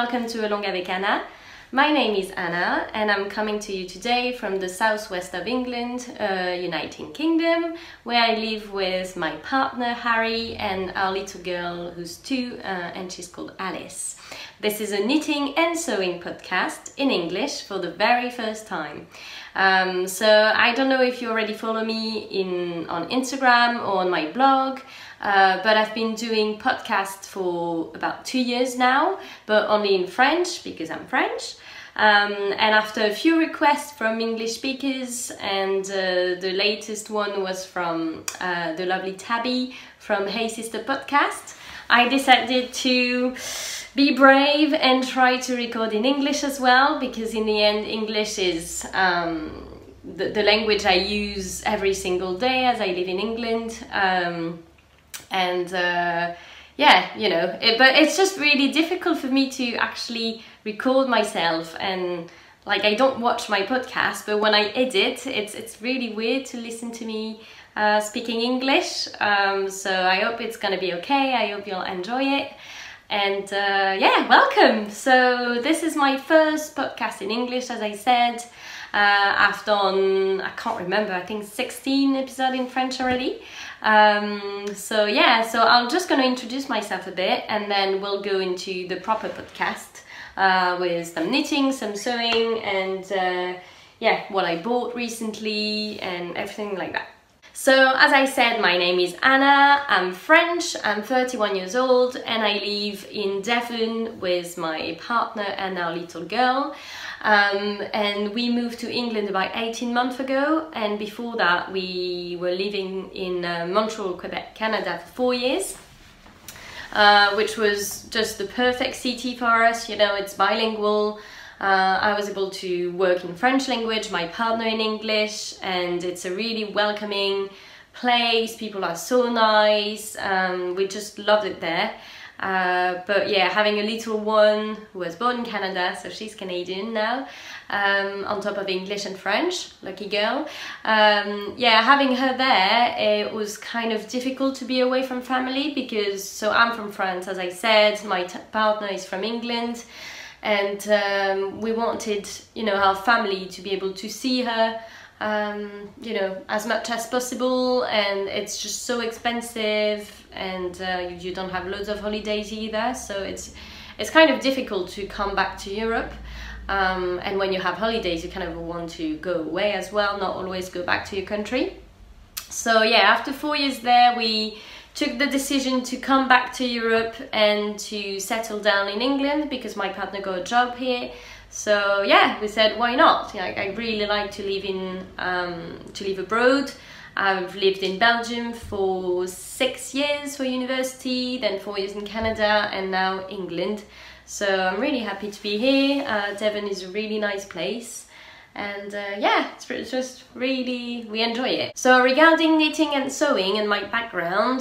welcome to Avec Anna. My name is Anna and I'm coming to you today from the southwest of England, United Kingdom, where I live with my partner Harry and our little girl who's 2 and she's called Alice. This is a knitting and sewing podcast in English for the very first time. So I don't know if you already follow me on Instagram or on my blog, but I've been doing podcasts for about 2 years now, but only in French because I'm French. And after a few requests from English speakers, and the latest one was from the lovely Tabby from Hey Sister podcast, I decided to be brave and try to record in English as well, because in the end English is the language I use every single day as I live in England. Yeah, you know, but it's just really difficult for me to actually record myself, and like I don't watch my podcast, but when I edit, it's really weird to listen to me speaking English. So I hope it's gonna be okay. I hope you'll enjoy it. And yeah, welcome! So this is my first podcast in English, as I said. I've done, I can't remember, I think 16 episodes in French already. So yeah, so I'm just going to introduce myself a bit and then we'll go into the proper podcast with some knitting, some sewing, and yeah, what I bought recently and everything like that. So as I said, my name is Anna, I'm French, I'm 31 years old and I live in Devon with my partner and our little girl. And we moved to England about 18 months ago, and before that we were living in Montreal, Quebec, Canada for 4 years, which was just the perfect city for us. You know, it's bilingual. I was able to work in French language, my partner in English, and it's a really welcoming place. People are so nice. We just loved it there. But yeah, having a little one who was born in Canada, so she's Canadian now, on top of English and French, lucky girl. Yeah, having her there, it was kind of difficult to be away from family because, so I'm from France, as I said, my partner is from England, and we wanted, you know, our family to be able to see her, you know, as much as possible, and it's just so expensive, and you don't have loads of holidays either, so it's kind of difficult to come back to Europe, and when you have holidays you kind of want to go away as well, not always go back to your country. So yeah, after 4 years there we took the decision to come back to Europe and to settle down in England because my partner got a job here. So yeah, we said why not? Like, I really like to live abroad. I've lived in Belgium for 6 years for university, then 4 years in Canada, and now England. So I'm really happy to be here. Devon is a really nice place, and yeah, it's just really, we enjoy it. So regarding knitting and sewing and my background,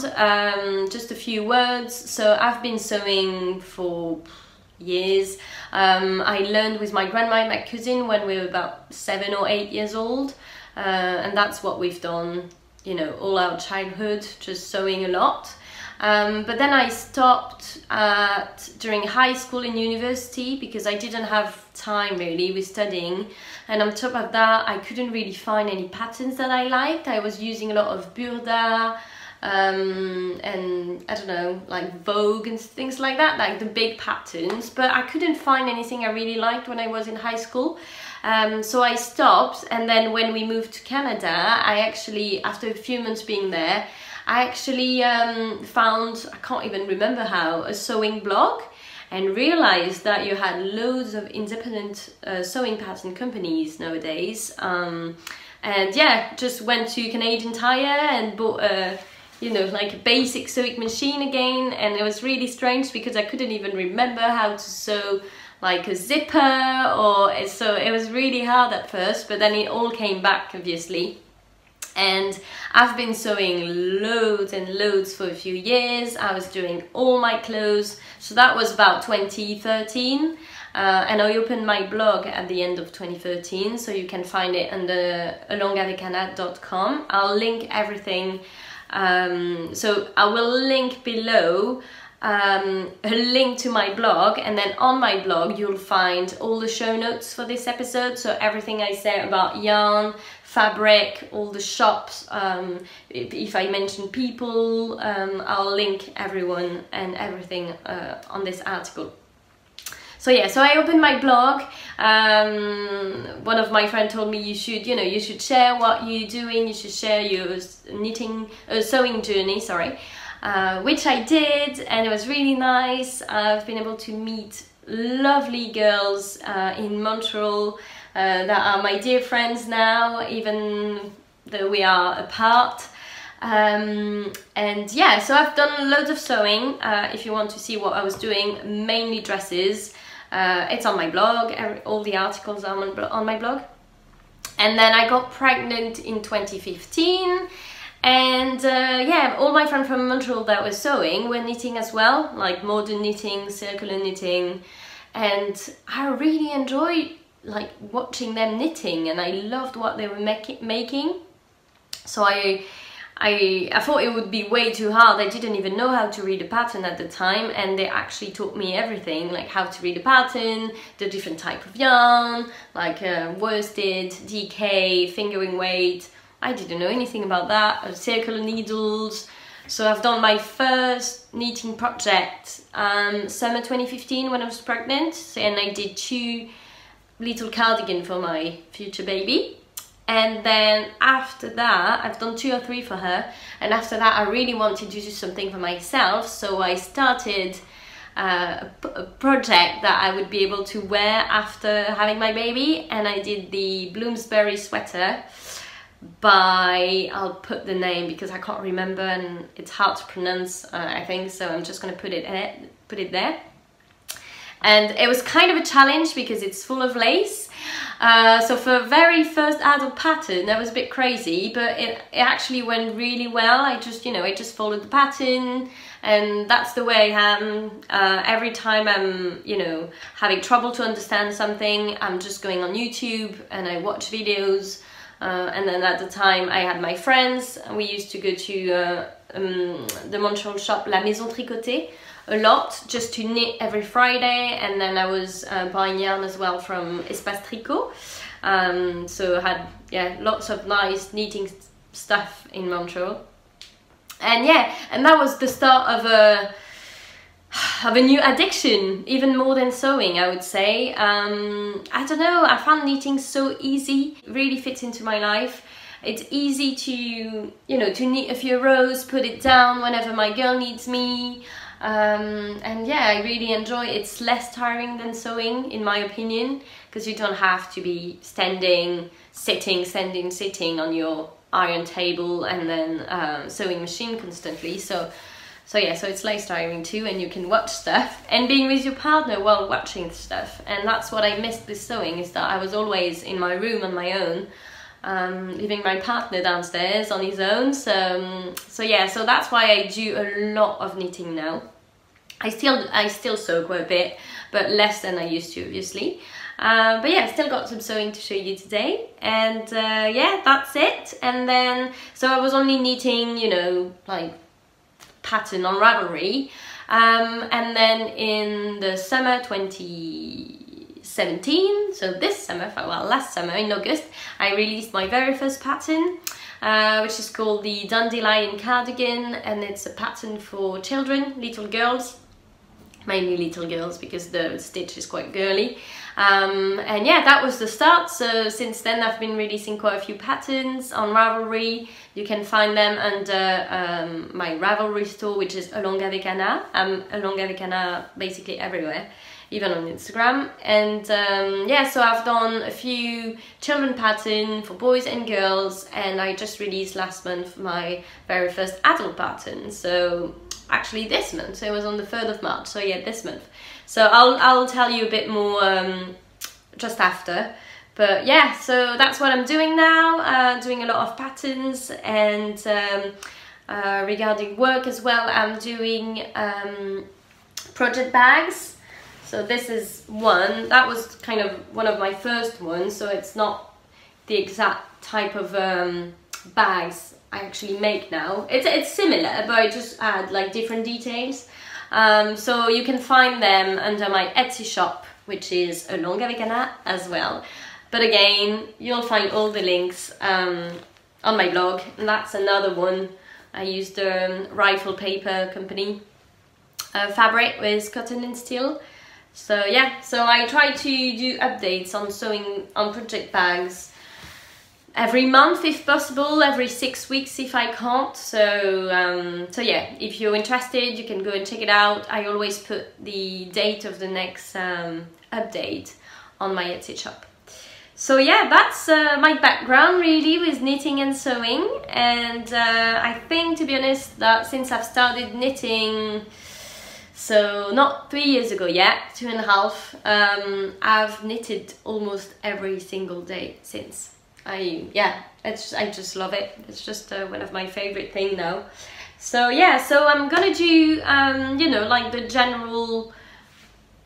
just a few words. So I've been sewing for years. I learned with my grandma and my cousin when we were about 7 or 8 years old, and that's what we've done, you know, all our childhood, just sewing a lot. But then I stopped during high school and university because I didn't have time really with studying, and on top of that I couldn't really find any patterns that I liked. I was using a lot of Burda, and I don't know, like Vogue and things like that, like the big patterns, but I couldn't find anything I really liked when I was in high school. So I stopped, and then when we moved to Canada, I actually, after a few months being there, I actually found, I can't even remember how, a sewing blog, and realized that you had loads of independent sewing pattern companies nowadays. And yeah, just went to Canadian Tire and bought a, you know, like a basic sewing machine again, and it was really strange because I couldn't even remember how to sew like a zipper, or so it was really hard at first, but then it all came back obviously. And I've been sewing loads and loads for a few years. I was doing all my clothes, so that was about 2013, and I opened my blog at the end of 2013, so you can find it under alongavecana.com. I'll link everything, so I will link below a link to my blog, and then on my blog you'll find all the show notes for this episode, so everything I say about yarn, fabric, all the shops, if I mention people, I'll link everyone and everything on this article. So yeah, so I opened my blog. One of my friends told me you should share what you're doing, you should share your sewing journey, sorry. Which I did, and it was really nice. I've been able to meet lovely girls in Montreal that are my dear friends now, even though we are apart. And yeah, so I've done loads of sewing. If you want to see what I was doing, mainly dresses, it's on my blog. All the articles are on my blog. And then I got pregnant in 2015. And yeah, all my friends from Montreal that were sewing were knitting as well, like modern knitting, circular knitting, and I really enjoyed like watching them knitting, and I loved what they were making. So I thought it would be way too hard. I didn't even know how to read a pattern at the time, and they actually taught me everything, like how to read a pattern, the different type of yarn, like worsted, DK, fingering weight. I didn't know anything about that, circular needles. So I've done my first knitting project summer 2015 when I was pregnant, and I did 2 little cardigans for my future baby. And then after that, I've done 2 or 3 for her, and after that I really wanted to do something for myself, so I started a project that I would be able to wear after having my baby, and I did the Bloomsbury Sweater by, I'll put the name because I can't remember and it's hard to pronounce, I think, so I'm just going to put it there. And it was kind of a challenge because it's full of lace. So for a very first adult pattern, that was a bit crazy, but it actually went really well. I just followed the pattern, and that's the way I am. Every time I'm, having trouble to understand something, I'm just going on YouTube and I watch videos. And then at the time I had my friends, and we used to go to the Montreal shop La Maison Tricotée a lot, just to knit every Friday, and then I was buying yarn as well from Espace Tricot. So I had lots of nice knitting stuff in Montreal. And yeah, and that was the start of a new addiction, even more than sewing, I would say. I don't know, I found knitting so easy, it really fits into my life. It's easy to, to knit a few rows, put it down whenever my girl needs me. And yeah, I really enjoy it. It's less tiring than sewing, in my opinion, because you don't have to be standing, sitting on your iron table and then sewing machine constantly. So yeah, so it's less tiring too, and you can watch stuff and being with your partner while watching stuff. And that's what I missed with sewing, is that I was always in my room on my own, leaving my partner downstairs on his own. So yeah, so that's why I do a lot of knitting now. I still sew quite a bit, but less than I used to, obviously. But yeah, still got some sewing to show you today, and yeah, that's it. And then, so I was only knitting, like pattern on Ravelry, and then in the summer 2017, so this summer, well, last summer in August, I released my very first pattern, which is called the Dandelion Cardigan, and it's a pattern for children, little girls, mainly little girls because the stitch is quite girly. And yeah, that was the start. So since then I've been releasing quite a few patterns on Ravelry. You can find them under my Ravelry store, which is Avec Anna. I'm Avec Anna basically everywhere, even on Instagram. And yeah, so I've done a few children pattern for boys and girls, and I just released last month my very first adult pattern. So actually this month, so it was on the 3rd of March, so yeah, this month. So I'll tell you a bit more just after. But yeah, so that's what I'm doing now, doing a lot of patterns, and regarding work as well, I'm doing project bags. So this is one, that was kind of one of my first ones, so it's not the exact type of bags I actually make now. It's similar, but I just add like different details. So you can find them under my Etsy shop, which is Avec Anna as well. But again, you'll find all the links on my blog, and that's another one. I used the Rifle Paper Company fabric with cotton and steel. So yeah, so I try to do updates on sewing on project bags every month if possible, every 6 weeks if I can't. So yeah, if you're interested, you can go and check it out. I always put the date of the next update on my Etsy shop. So yeah, that's my background really with knitting and sewing, and I think, to be honest, that since I've started knitting, so not 3 years ago yet, 2.5, I've knitted almost every single day since. I just love it. It's just one of my favorite things now. So yeah, so I'm gonna do you know, like the general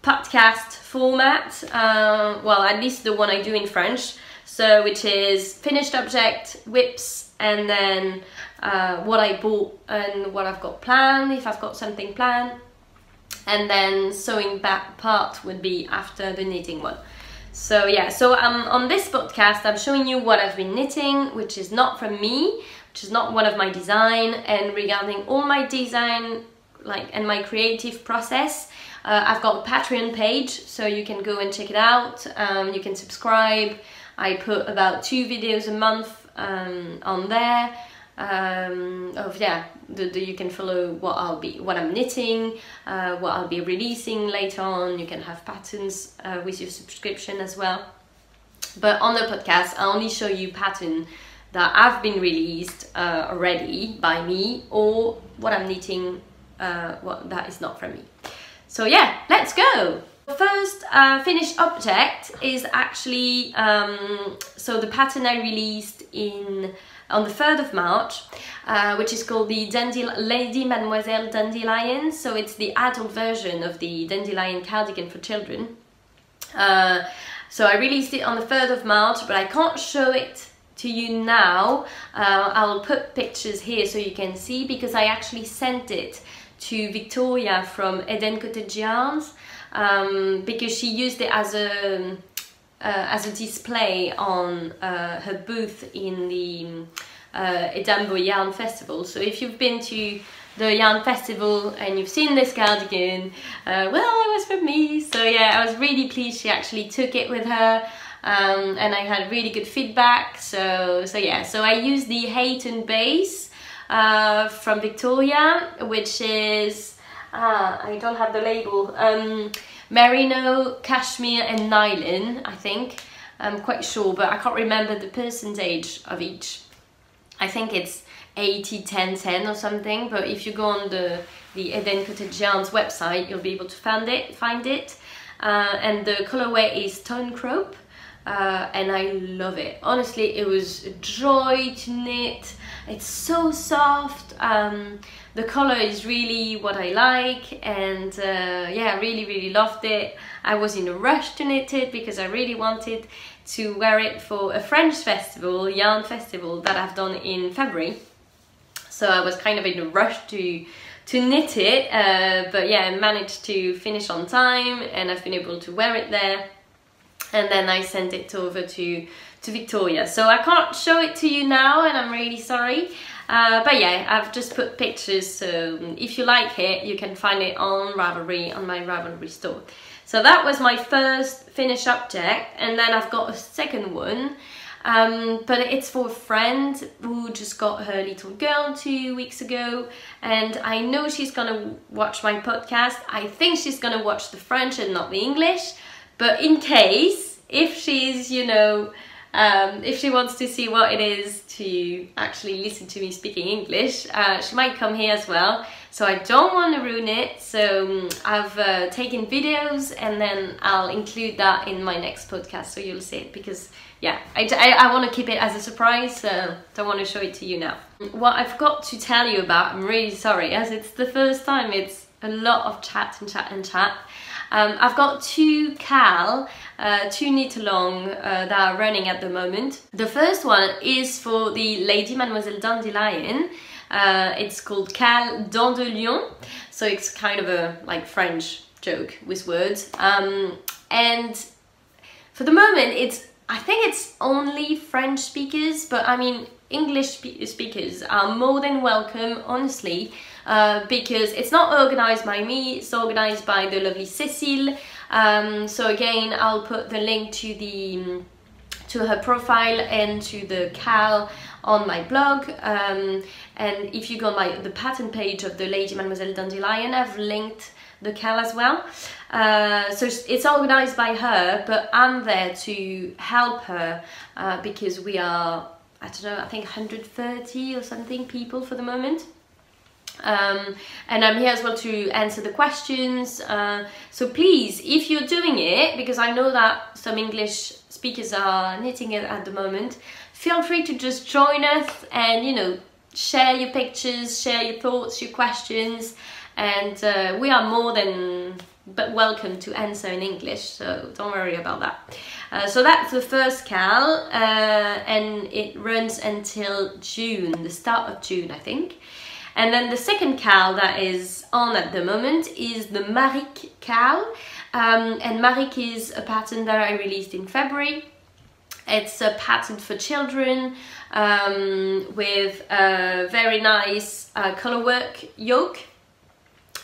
podcast format, well, at least the one I do in French, so which is finished object, whips, and then what I bought and what I've got planned, if I've got something planned, and then sewing back part would be after the knitting one. So yeah, so on this podcast I'm showing you what I've been knitting, which is not from me, which is not one of my design, and regarding all my design and my creative process, I've got a Patreon page, so you can go and check it out. You can subscribe. I put about 2 videos a month on there. You can follow what I'm knitting, what I'll be releasing later on. You can have patterns with your subscription as well. But on the podcast, I only show you pattern that have been released already by me, or what I'm knitting, what that is not from me. So yeah, let's go! First finished object is actually, so the pattern I released on the 3rd of March, which is called the Lady Mademoiselle Dandelion. So it's the adult version of the dandelion cardigan for children. So I released it on the 3rd of March, but I can't show it to you now. I'll put pictures here so you can see, because I actually sent it to Victoria from Eden Cottage Yarns, because she used it as a display on her booth in the Edinburgh Yarn Festival. So if you've been to the Yarn Festival and you've seen this cardigan, well, it was from me. So yeah, I was really pleased she actually took it with her, and I had really good feedback. So yeah, so I used the Hayton base from Victoria, which is, I don't have the label, merino, cashmere and nylon, I think. I'm quite sure, but I can't remember the percentage of each. I think it's 80, 10, 10 or something, but if you go on the Eden Cottage Yarns website, you'll be able to find it. And the colorway is Tone Crope, and I love it. Honestly, it was a joy to knit. It's so soft. The color is really what I like, and yeah, I really loved it. I was in a rush to knit it because I really wanted to wear it for a French festival, Yarn Festival, that I've done in February. So I was kind of in a rush to knit it, but yeah, I managed to finish on time, and I've been able to wear it there. And then I sent it over to Victoria. So I can't show it to you now, and I'm really sorry. But yeah, I've just put pictures, so if you like it, you can find it on Ravelry, on my Ravelry store. So that was my first finished object, and then I've got a second one, but it's for a friend who just got her little girl 2 weeks ago, and I know she's gonna watch my podcast. I think she's gonna watch the French and not the English, but in case, if she's, you know, if she wants to see what it is to actually listen to me speaking English, she might come here as well. So I don't want to ruin it, so I've taken videos, and then I'll include that in my next podcast, so you'll see it, because yeah, I want to keep it as a surprise, so don't want to show it to you now. What I've got to tell you about, I'm really sorry, as it's the first time, it's a lot of chat and chat and chat. I've got two knit along that are running at the moment. The first one is for the Lady Mademoiselle Dandelion, It's called Cal Dents de Lion, so it's kind of a like French joke with words. And for the moment, I think it's only French speakers, but I mean English speakers are more than welcome, honestly, because it's not organized by me, it's organized by the lovely Cécile. So again, I'll put the link to her profile and to the Cal on my blog, and if you go on the pattern page of the Lady Mademoiselle Dandelion, I've linked the Cal as well. So it's organized by her, but I'm there to help her because we are, I don't know, I think 130 or something people for the moment. And I'm here as well to answer the questions. So please, if you're doing it, because I know that some English speakers are knitting it at the moment, feel free to just join us and, you know, share your pictures, share your thoughts, your questions, and we are more than welcome to answer in English, so don't worry about that. So that's the first Cal, and it runs until June, the start of June, I think. And then the second Cal that is on at the moment is the Maric Cal, and Maric is a pattern that I released in February. It's a pattern for children with a very nice colour work yoke,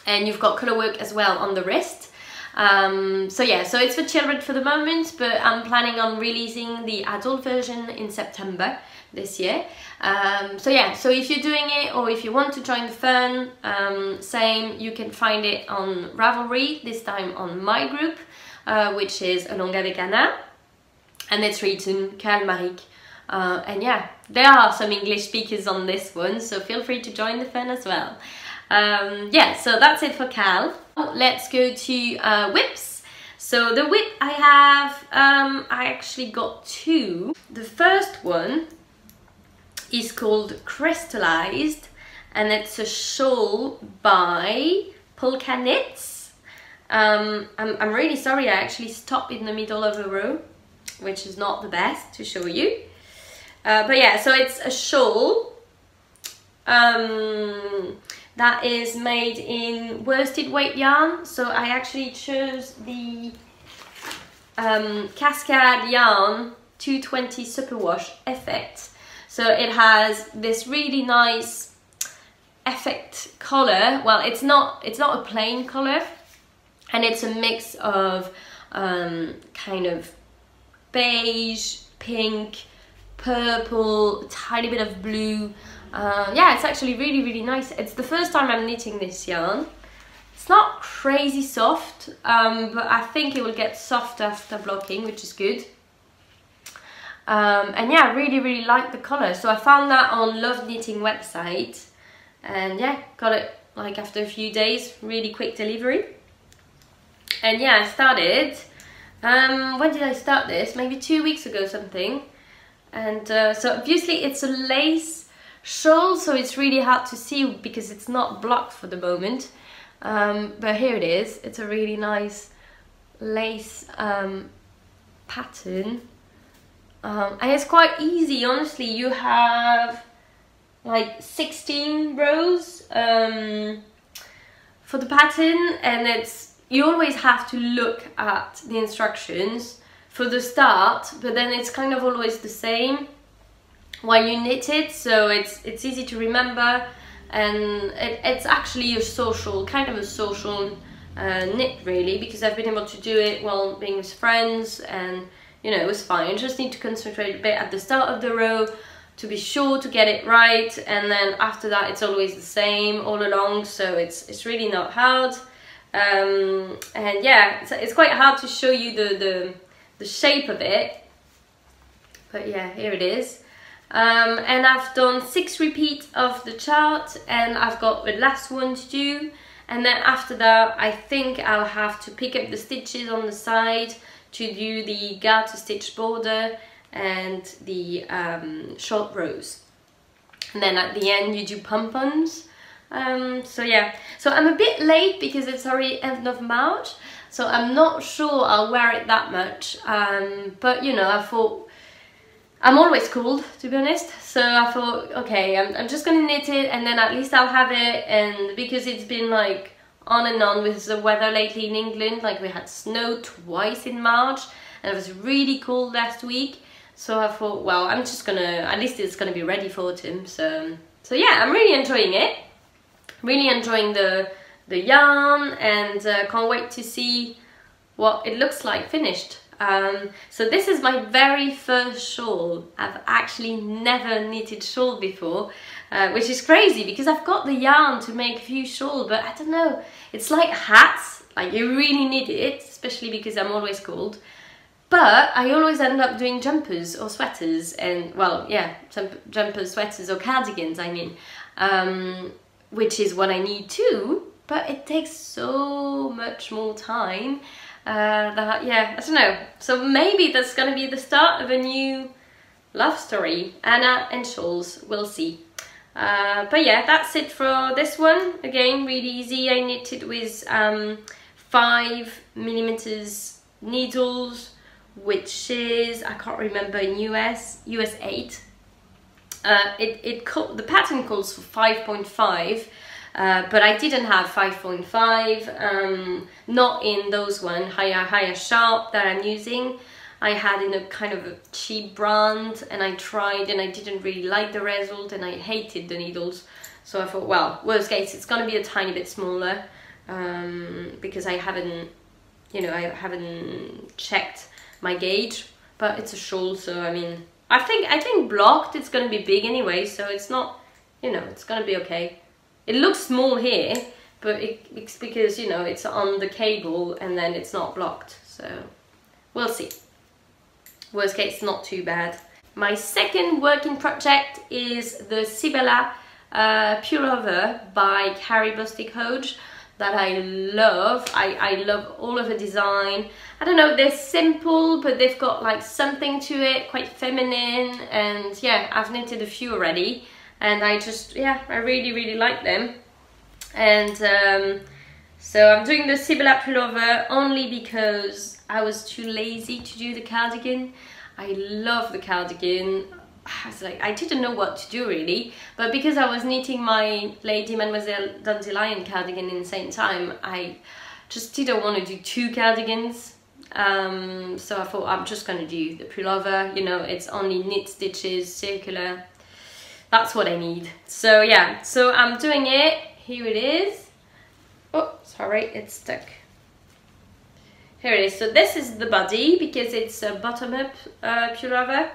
and you've got colour work as well on the wrist. So yeah, so it's for children for the moment, but I'm planning on releasing the adult version in September this year. So yeah, so if you're doing it or if you want to join the fun, same, you can find it on Ravelry, this time on my group, which is Avec Anna, and it's written Cal Maric. And yeah, there are some English speakers on this one, so feel free to join the fun as well. Yeah, so that's it for Cal. Let's go to whips. So the whip I have, I actually got two. The first one is called Crystallized, and it's a shawl by Polka Knits. I'm really sorry, I actually stopped in the middle of a row, which is not the best to show you. But yeah, so it's a shawl that is made in worsted weight yarn. So I actually chose the Cascade yarn 220 superwash effect. So it has this really nice effect color. Well, it's not a plain color, and it's a mix of kind of beige, pink, purple, a tiny bit of blue. Yeah, it's actually really nice. It's the first time I'm knitting this yarn. It's not crazy soft, but I think it will get soft after blocking, which is good. And yeah, I really like the colour. So I found that on Love Knitting website, and yeah, got it like after a few days, really quick delivery. And yeah, I started, when did I start this? Maybe 2 weeks ago something. And so obviously it's a lace shawl, so it's really hard to see because it's not blocked for the moment. But here it is. It's a really nice lace pattern. And it's quite easy, honestly. You have like 16 rows for the pattern, and you always have to look at the instructions for the start, but then it's kind of always the same while you knit it, so it's easy to remember, and it's actually a social, kind of a social knit really, because I've been able to do it while being with friends, and you know, it was fine. You just need to concentrate a bit at the start of the row to be sure to get it right, and then after that it's always the same all along, so it's really not hard. And yeah, it's quite hard to show you the shape of it, but yeah, here it is. And I've done 6 repeats of the chart, and I've got the last one to do, and then after that I think I'll have to pick up the stitches on the side to do the garter stitch border and the short rows, and then at the end you do pom-poms. So yeah, so I'm a bit late because it's already end of March, so I'm not sure I'll wear it that much, but you know, I thought I'm always cold, to be honest, so I thought, okay, I'm just gonna knit it, and then at least I'll have it. And because it's been like on and on with the weather lately in England, like we had snow twice in March, and it was really cold last week, so I thought, well, I'm just gonna, at least it's gonna be ready for autumn. So yeah, I'm really enjoying it, really enjoying the yarn, and can't wait to see what it looks like finished. So this is my very first shawl. I've actually never knitted shawl before, which is crazy because I've got the yarn to make a few shawls, but I don't know, it's like hats, like you really need it, especially because I'm always cold. But I always end up doing jumpers or sweaters, and well, yeah, jumpers, sweaters or cardigans, I mean, which is what I need too, but it takes so much more time. That, yeah, I don't know, so maybe that's gonna be the start of a new love story, Anna and shawls, we'll see. But yeah, that's it for this one. Again, really easy. I knitted with 5mm needles, which is, I can't remember, in US 8. The pattern calls for 5.5. But I didn't have 5.5, not in those one, higher sharp that I'm using. I had in a kind of a cheap brand, and I tried and I didn't really like the result, and I hated the needles. So I thought, well, worst case, it's gonna be a tiny bit smaller, because I haven't, you know, I haven't checked my gauge, but it's a shawl, so I mean, I think blocked it's gonna be big anyway, so it's not, you know, it's gonna be okay. It looks small here, but it's because, you know, it's on the cable and then it's not blocked. So we'll see. Worst case, not too bad. My second working project is the Sibella pullover by Carrie Bostic Hodge that I love. I love all of the design. I don't know, they're simple, but they've got like something to it, quite feminine. And yeah, I've knitted a few already. And I just, yeah, I really like them. And so I'm doing the Sibella pullover only because I was too lazy to do the cardigan. I love the cardigan. I was like, I didn't know what to do really, but because I was knitting my Lady Mademoiselle Dandelion cardigan in the same time, I just didn't want to do two cardigans. So I thought I'm just gonna do the pullover, you know, it's only knit stitches, circular. That's what I need. So yeah, so I'm doing it. Here it is. Oh, sorry, it's stuck. Here it is. So this is the body because it's a bottom-up pullover.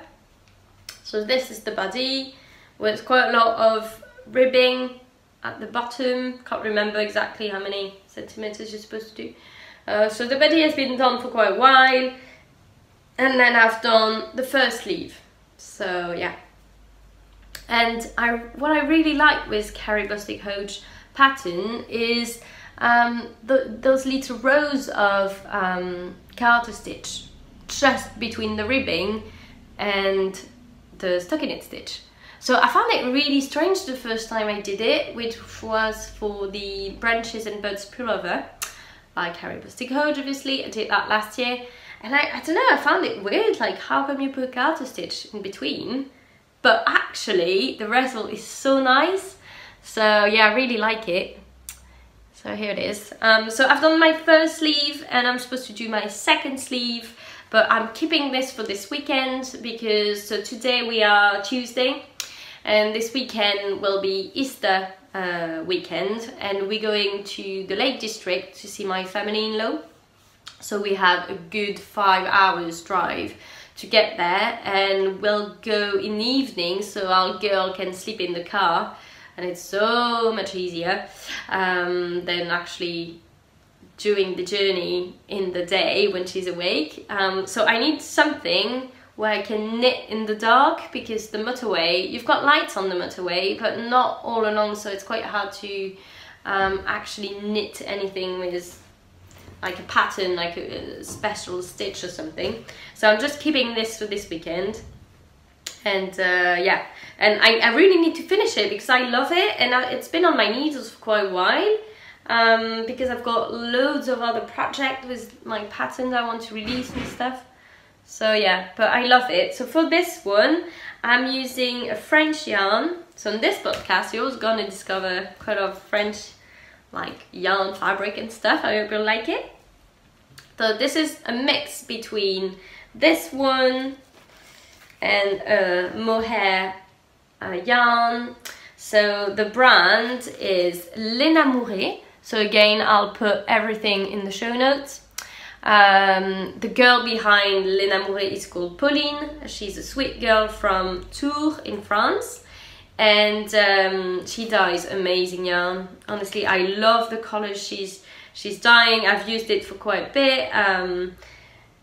So this is the body with quite a lot of ribbing at the bottom. Can't remember exactly how many centimeters you're supposed to do. So the body has been done for quite a while. And then I've done the first sleeve. So yeah. And what I really like with Carrie Bostic Hodge pattern is those little rows of garter stitch just between the ribbing and the stockinette stitch. So I found it really strange the first time I did it, which was for the Branches and Buds pullover by Carrie Bostic Hodge, obviously. I did that last year, and I don't know, I found it weird, like how come you put garter stitch in between? But actually, the result is so nice. So yeah, I really like it. So here it is. So I've done my first sleeve and I'm supposed to do my second sleeve, but I'm keeping this for this weekend because so today we are Tuesday and this weekend will be Easter weekend, and we're going to the Lake District to see my family-in-law. So we have a good 5 hours drive to get there, and we'll go in the evening so our girl can sleep in the car, and it's so much easier than actually doing the journey in the day when she's awake. So I need something where I can knit in the dark, because the motorway, you've got lights on the motorway but not all along, so it's quite hard to actually knit anything with like a pattern, like a special stitch or something. So I'm just keeping this for this weekend. And yeah, and I really need to finish it because I love it, and it's been on my needles for quite a while because I've got loads of other projects with my patterns I want to release and stuff. So yeah, but I love it. So for this one, I'm using a French yarn. So in this podcast, you're also gonna discover quite a lot of French like yarn, fabric and stuff. I hope you'll like it. So this is a mix between this one and a mohair yarn. So the brand is L'Enamouré. So again, I'll put everything in the show notes. The girl behind L'Enamouré is called Pauline. She's a sweet girl from Tours in France, and she dyes amazing yarn. Honestly, I love the colors she's dyeing. I've used it for quite a bit,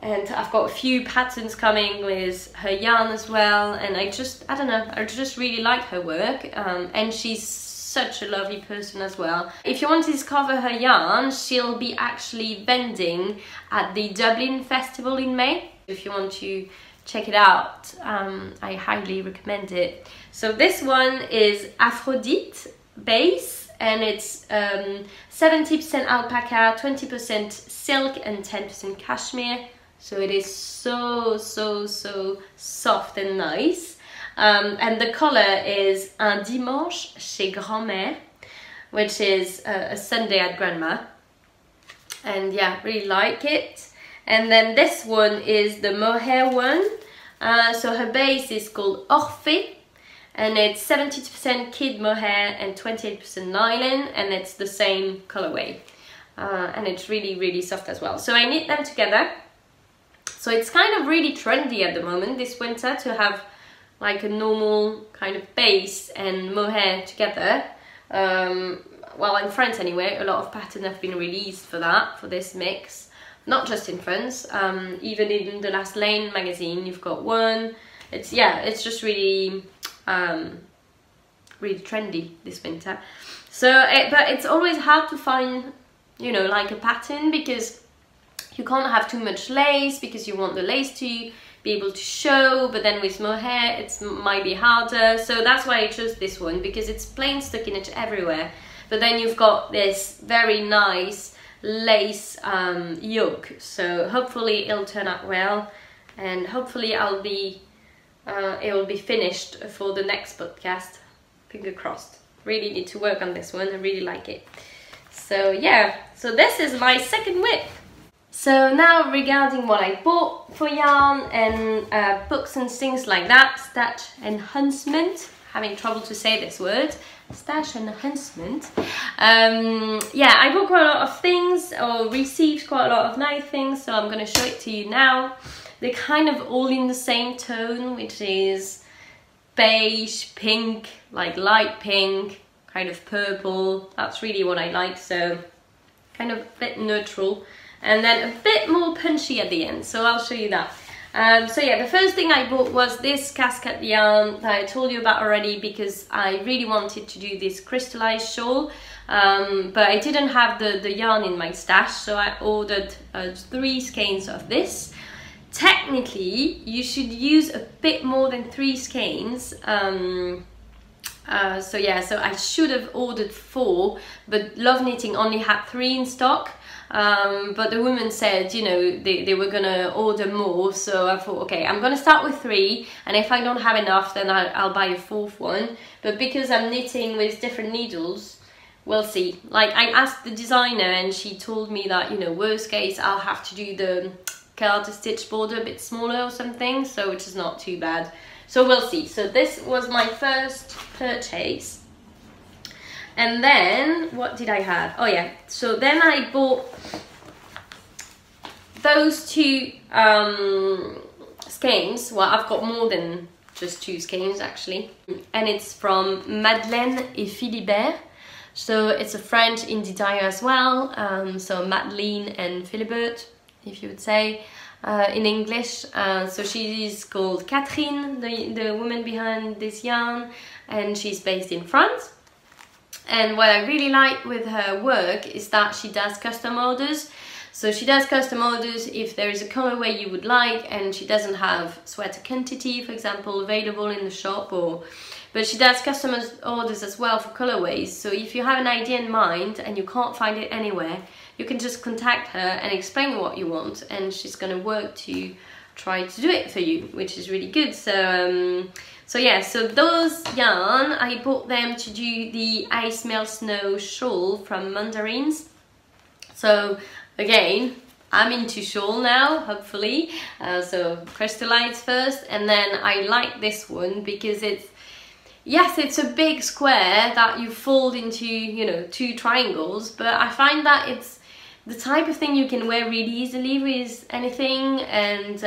and I've got a few patterns coming with her yarn as well. And I don't know, I just really like her work, and she's such a lovely person as well. If you want to discover her yarn, she'll be actually vending at the Dublin Festival in May. If you want to check it out, I highly recommend it. So this one is Aphrodite base, and it's 70% alpaca, 20% silk and 10% cashmere. So it is so soft and nice. And the color is Un Dimanche chez Grand-mère, which is a Sunday at Grandma. And yeah, really like it. And then this one is the mohair one. So her base is called Orphée, and it's 70% kid mohair and 28% nylon, and it's the same colorway. And it's really soft as well. So I knit them together. So it's kind of really trendy at the moment this winter to have like a normal kind of base and mohair together. Well, in France anyway, a lot of patterns have been released for that, for this mix. Not just in France, even in the Last Lane magazine, you've got one. It's just really, really trendy this winter. So, but it's always hard to find, you know, like a pattern, because you can't have too much lace, because you want the lace to be able to show, but then with mohair it might be harder. So that's why I chose this one, because it's plain stockinette everywhere, but then you've got this very nice lace yoke. So hopefully it'll turn out well, and hopefully it will be finished for the next podcast. Finger crossed. Really need to work on this one. I really like it. So yeah, so this is my second whip. So now regarding what I bought for yarn and books and things like that, stash enhancement, having trouble to say this word, stash enhancement. Yeah, I bought quite a lot of things, or received quite a lot of nice things, so I'm going to show it to you now. They're kind of all in the same tone, which is beige, pink, like light pink, kind of purple. That's really what I like, so kind of a bit neutral. And then a bit more punchy at the end, so I'll show you that. So yeah, the first thing I bought was this cascade yarn that I told you about already, because I really wanted to do this crystallized shawl, but I didn't have the yarn in my stash, so I ordered 3 skeins of this. Technically, you should use a bit more than 3 skeins. So yeah, so I should have ordered 4, but Love Knitting only had 3 in stock. But the woman said, you know, they were gonna order more, so I thought, okay, I'm gonna start with 3, and if I don't have enough, then I'll buy a 4th one. But because I'm knitting with different needles, we'll see. Like, I asked the designer, and she told me that, you know, worst case, I'll have to do the card stitch border a bit smaller or something, so which is not too bad. So we'll see. So this was my first purchase. And then, what did I have? Oh yeah, so then I bought those 2 skeins. Well, I've got more than just 2 skeins actually. And it's from Madeleine et Philibert. So it's a French indie dyer as well. So Madeleine and Philibert, if you would say, in English. So she's called Catherine, the woman behind this yarn, and she's based in France. And what I really like with her work is that she does custom orders. So she does custom orders if there is a colorway you would like, and she doesn't have sweater quantity, for example, available in the shop, but she does custom orders as well for colorways. So if you have an idea in mind and you can't find it anywhere, you can just contact her and explain what you want, and she's going to work to try to do it for you, which is really good. So so yeah, so those yarn, I bought them to do the I Smell Snow shawl from Mandarins. So again, I'm into shawl now, hopefully. So crystallites first, and then I like this one because it's, yes, it's a big square that you fold into, you know, 2 triangles, but I find that it's the type of thing you can wear really easily with anything, and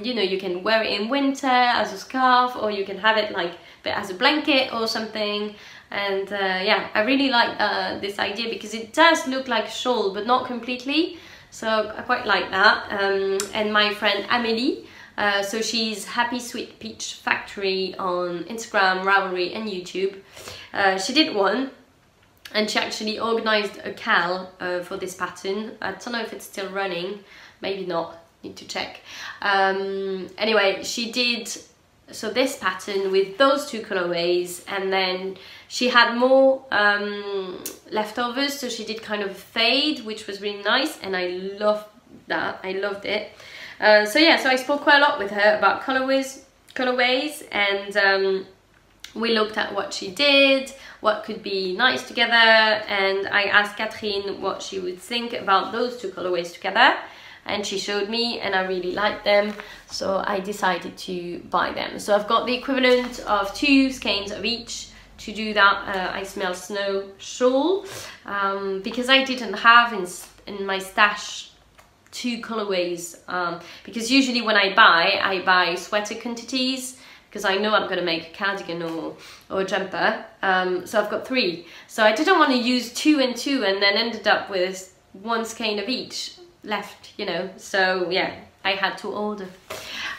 you know, you can wear it in winter as a scarf, or you can have it like as a blanket or something. And yeah, I really like this idea because it does look like a shawl, but not completely. So I quite like that. And my friend Amélie, so she's Happy Sweet Peach Factory on Instagram, Ravelry and YouTube. She did one, and she actually organized a cal for this pattern. I don't know if it's still running, maybe not, need to check. Anyway, she did so this pattern with those 2 colorways, and then she had more leftovers, so she did kind of a fade, which was really nice, and I loved that. I loved it. So yeah, so I spoke quite a lot with her about colorways, and we looked at what she did, what could be nice together, and I asked Catherine what she would think about those 2 colorways together, and she showed me, and I really liked them, so I decided to buy them. So I've got the equivalent of 2 skeins of each to do that I Smell Snow shawl, because I didn't have in my stash 2 colorways, because usually when I buy sweater quantities, because I know I'm going to make a cardigan or a jumper. So I've got 3. So I didn't want to use 2 and 2 and then ended up with 1 skein of each left, you know. So yeah, I had to order.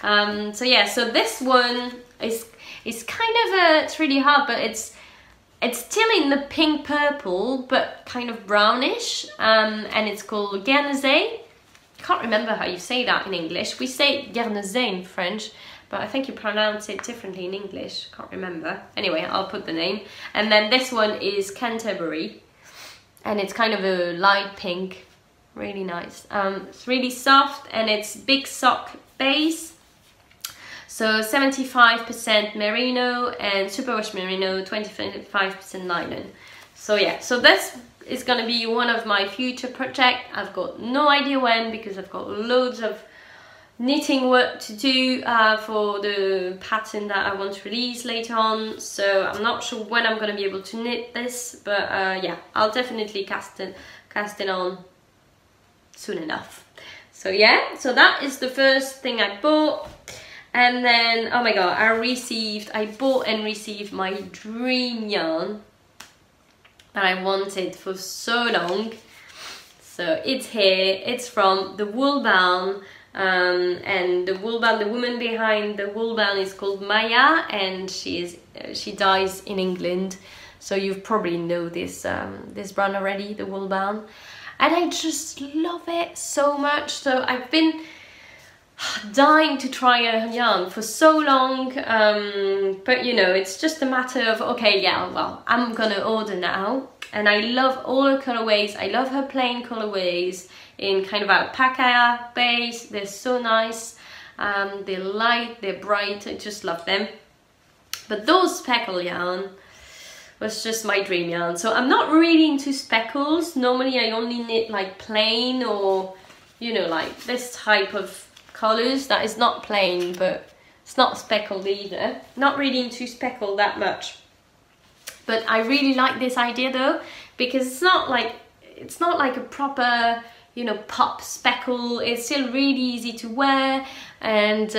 So yeah, so this one is kind of it's really hard, but it's still in the pink purple, but kind of brownish, and it's called Guernesey. Can't remember how you say that in English. We say Guernesey in French, but I think you pronounce it differently in English. Can't remember. Anyway, I'll put the name. And then this one is Canterbury, and it's kind of a light pink, really nice. It's really soft, and it's big sock base. So 75% merino and superwash merino, 25% nylon. So yeah, so this is going to be one of my future projects. I've got no idea when, because I've got loads of knitting work to do for the pattern that I want to release later on. So I'm not sure when I'm going to be able to knit this, but yeah, I'll definitely cast it on soon enough. So yeah, so that is the first thing I bought. And then, oh my god, I bought and received my dream yarn that I wanted for so long. So it's here. It's from the Wool Bound, and the Wool Bound, the woman behind the Wool Bound is called Maya, and she dies in England. So you probably know this this brand already, the Wool Bound, and I just love it so much. So I've been dying to try a yarn for so long, but you know, it's just a matter of, okay, yeah, well, I'm gonna order now. And I love all her colorways. I love her plain colorways in kind of alpaca base. They're so nice. They're light, they're bright. I just love them. But those speckle yarn was just my dream yarn. So I'm not really into speckles. Normally I only knit like plain, or you know, like this type of colors that is not plain, but it's not speckled either. Not really into speckle that much. But I really like this idea though, because it's not like a proper, you know, pop speckle. It's still really easy to wear, and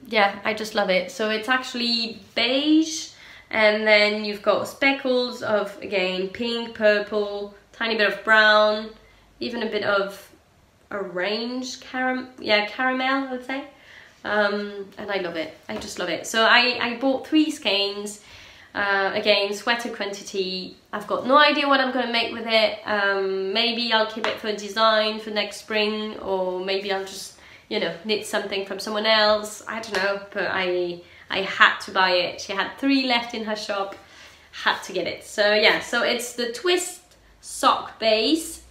yeah, I just love it. So it's actually beige, and then you've got speckles of, again, pink, purple, tiny bit of brown, even a bit of orange, caramel, I would say. And I love it. I just love it. So I bought 3 skeins. Again, sweater quantity. I've got no idea what I'm going to make with it. Maybe I'll keep it for design for next spring, or maybe I'll just, you know, knit something from someone else. I don't know, but I had to buy it. She had 3 left in her shop. Had to get it. So yeah, so it's the twist sock base,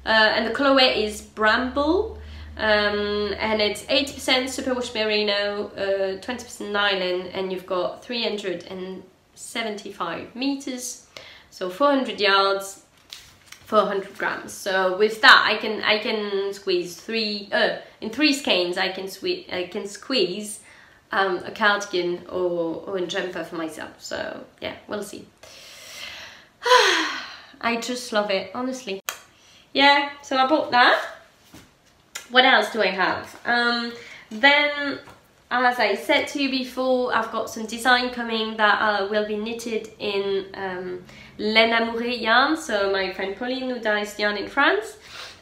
and the colorway is Bramble. and it's 80% superwash merino, 20% nylon, and you've got 375 meters, so 400 yards, 400 grams. So with that, I can squeeze in 3 skeins. I can squeeze a cardigan or a jumper for myself. So yeah, we'll see. I just love it, honestly. Yeah, so I bought that. What else do I have? Then, as I said to you before, I've got some design coming that will be knitted in laine amourée yarn. So my friend Pauline, who dyes yarn in France,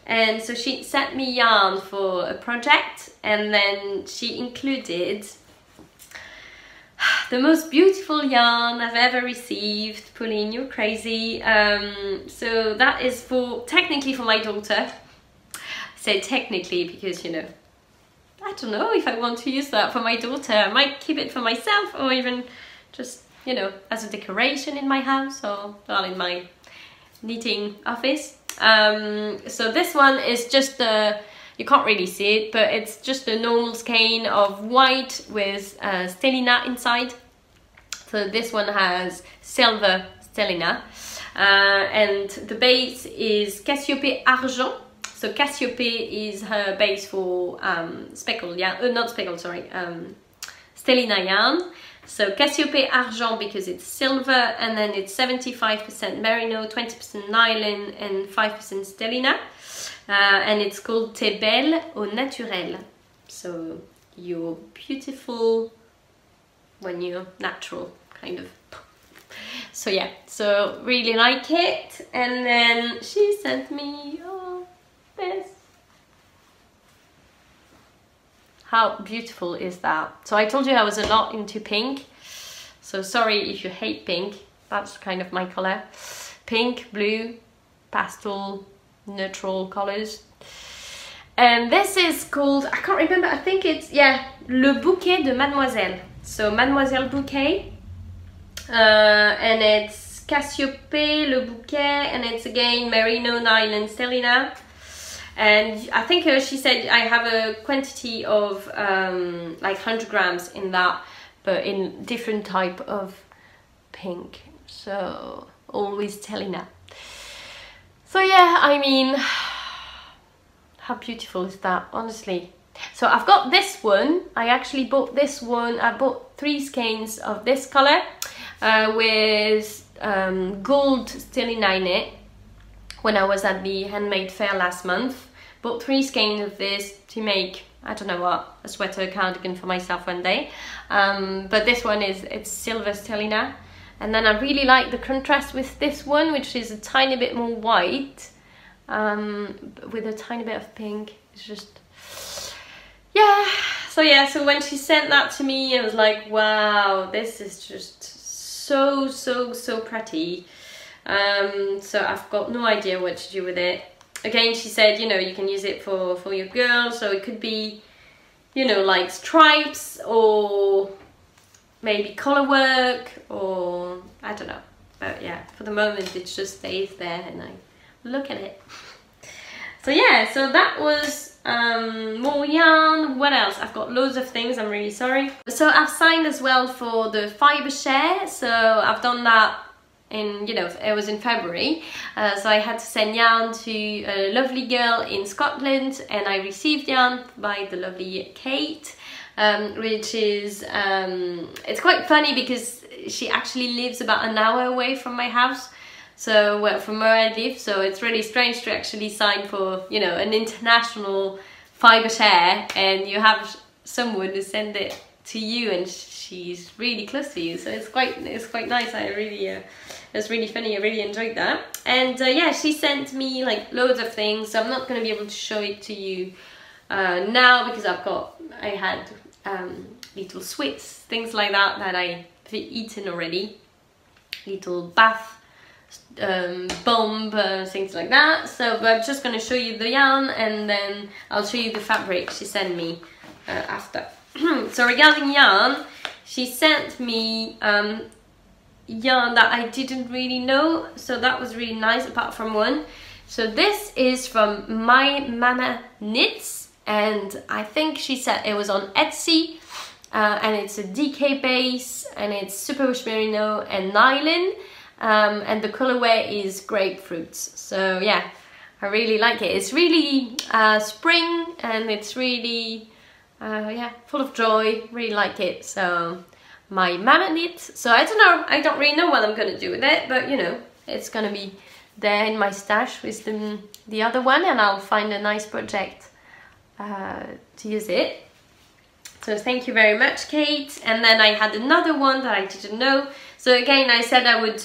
and so she sent me yarn for a project, and then she included the most beautiful yarn I've ever received. Pauline, you're crazy. So that is technically for my daughter. I say technically because, you know, I don't know if I want to use that for my daughter. I might keep it for myself, or even just, you know, as a decoration in my house, or well, in my knitting office. So this one is just you can't really see it, but it's just a normal skein of white with stellina inside. So this one has silver stellina, and the base is Cassiope Argent. So Cassiope is her base for speckled yarn, not speckled, sorry, stellina yarn. So Cassiope Argent because it's silver, and then it's 75% merino, 20% nylon, and 5% stellina. And it's called T'es belle au naturel. So you're beautiful when you're natural, kind of. So yeah, so really like it. And then she sent me this. How beautiful is that? So I told you I was a lot into pink. So sorry if you hate pink. That's kind of my color. Pink, blue, pastel, neutral colors. And this is called, I can't remember, I think it's, yeah, Le Bouquet de Mademoiselle. So Mademoiselle Bouquet, and it's Cassiope, Le Bouquet, and it's again merino, nylon, stellina. And I think she said I have a quantity of like 100 grams in that, but in different type of pink. So always stellina. So yeah, I mean, how beautiful is that, honestly. So I've got this one. I actually bought this one. I bought 3 skeins of this color with gold stellina in it when I was at the handmade fair last month. Bought 3 skeins of this to make, I don't know what, a sweater cardigan for myself one day. But this one it's silver stellina. And then I really like the contrast with this one, which is a tiny bit more white, with a tiny bit of pink. It's just, yeah. So yeah, so when she sent that to me, I was like, wow, this is just so, so, so pretty. So I've got no idea what to do with it. Again, she said, you know, you can use it for your girl, so it could be, you know, like stripes, or maybe color work, or I don't know. But yeah, for the moment it just stays there and I look at it. So yeah, so that was more yarn. What else? I've got loads of things, I'm really sorry. So I've signed as well for the fiber share, so I've done that in, you know, it was in February, so I had to send yarn to a lovely girl in Scotland, and I received yarn by the lovely Kate, which is, it's quite funny because she actually lives about an hour away from my house, so well, from where I live, so it's really strange to actually sign for, you know, an international fiber share, and you have someone who send it to you and she's really close to you, so it's quite nice. I really it was really funny. I really enjoyed that. And yeah, she sent me like loads of things, so I'm not going to be able to show it to you now because I had little sweets, things like that I've eaten already, little bath bomb, things like that. So but I'm just going to show you the yarn, and then I'll show you the fabric she sent me after. So regarding yarn, she sent me yarn that I didn't really know, so that was really nice, apart from one. So this is from My Mama Knits, and I think she said it was on Etsy, and it's a DK base, and it's superwash merino and nylon, and the colorway is grapefruits. So yeah, I really like it. It's really spring, and it's really yeah, full of joy. Really like it. So my mama knit. So I don't know. I don't really know what I'm gonna do with it, but you know, it's gonna be there in my stash with the other one, and I'll find a nice project to use it. So thank you very much, Kate. And then I had another one that I didn't know. So again, I said I would,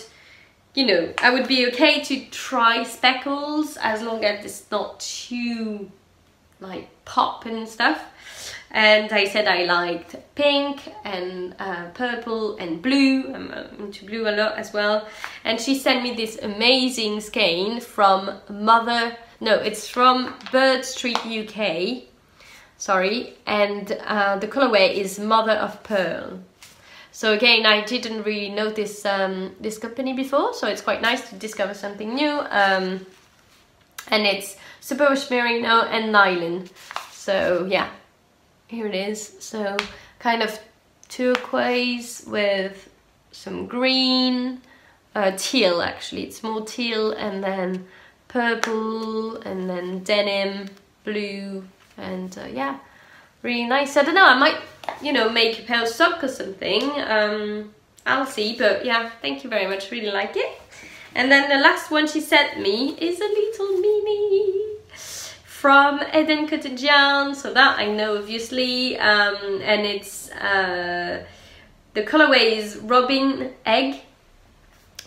you know, I would be okay to try speckles as long as it's not too like pop and stuff. And I said I liked pink and purple and blue. I'm into blue a lot as well. And she sent me this amazing skein from it's from Bird Street UK. Sorry. And the colorway is Mother of Pearl. So again, I didn't really know this this company before, so it's quite nice to discover something new. And it's superwash merino and nylon. So yeah. Here it is. So kind of turquoise with some green, teal actually. It's more teal, and then purple, and then denim, blue, and yeah, really nice. I don't know, I might, you know, make a pair of socks or something. I'll see, but yeah, thank you very much. Really like it. And then the last one she sent me is a little mini from Eden Cottage Yarn, so that I know obviously, and it's the colorway is Robin Egg,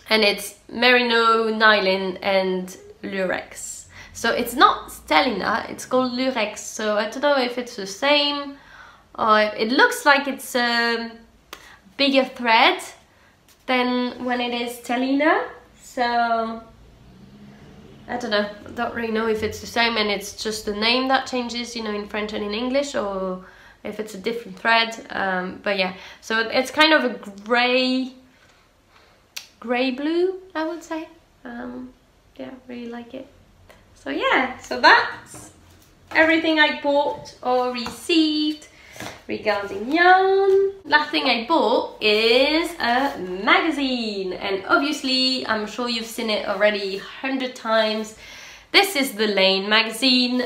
and it's merino, nylon, and lurex. So it's not stellina, it's called lurex. So I don't know if it's the same, or it looks like it's a bigger thread than when it is stellina. So I don't know, I don't really know if it's the same and it's just the name that changes, you know, in French and in English, or if it's a different thread. But yeah, so it's kind of a grey blue, I would say. Yeah, really like it. So yeah, so that's everything I bought or received regarding yarn. Last thing I bought is a magazine, and obviously I'm sure you've seen it already 100 times. This is the Lane magazine,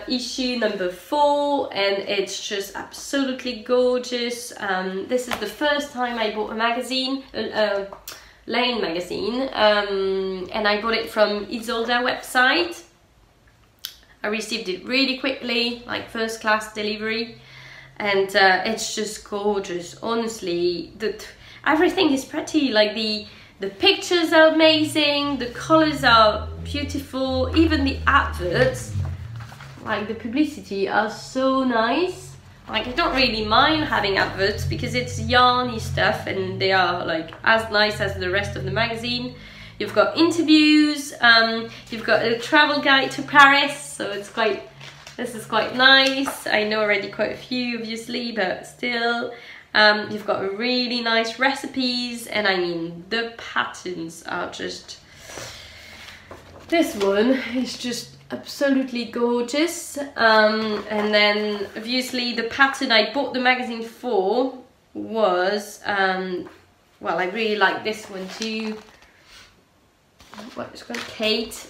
issue number 4, and it's just absolutely gorgeous. This is the first time I bought a magazine, Lane magazine, and I bought it from Isolda website. I received it really quickly, like first class delivery. And it's just gorgeous, honestly. Everything is pretty, like the pictures are amazing, the colors are beautiful, even the adverts, like the publicity, are so nice. Like, I don't really mind having adverts because it's yarny stuff and they are like as nice as the rest of the magazine. You've got interviews, you've got a travel guide to Paris, so it's quite, this is quite nice. I know already quite a few, obviously, but still. You've got really nice recipes, and I mean, the patterns are just... This one is just absolutely gorgeous. And then, obviously, the pattern I bought the magazine for was... well, I really like this one too. What it's called? Kate.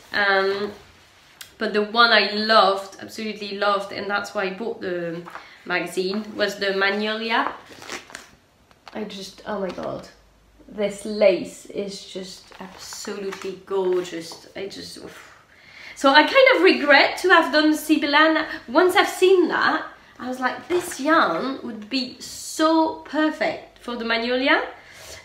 But the one I loved, absolutely loved, and that's why I bought the magazine, was the Magnolia. I just, oh my god, this lace is just absolutely gorgeous. I just, oof. So I kind of regret to have done the Sibylline. Once I've seen that, I was like, this yarn would be so perfect for the Magnolia.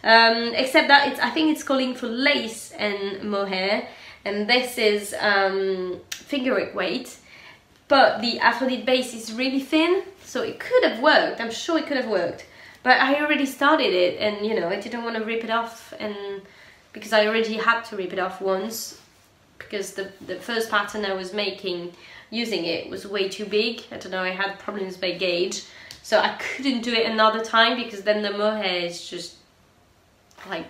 Except that it's, I think it's calling for lace and mohair, and this is figure weight, but the Aphrodite base is really thin, so it could have worked. I'm sure it could have worked, but I already started it, and you know, I didn't want to rip it off, and because I already had to rip it off once, because the first pattern I was making using it was way too big. I don't know, I had problems by gauge, so I couldn't do it another time, because then the mohair is just like,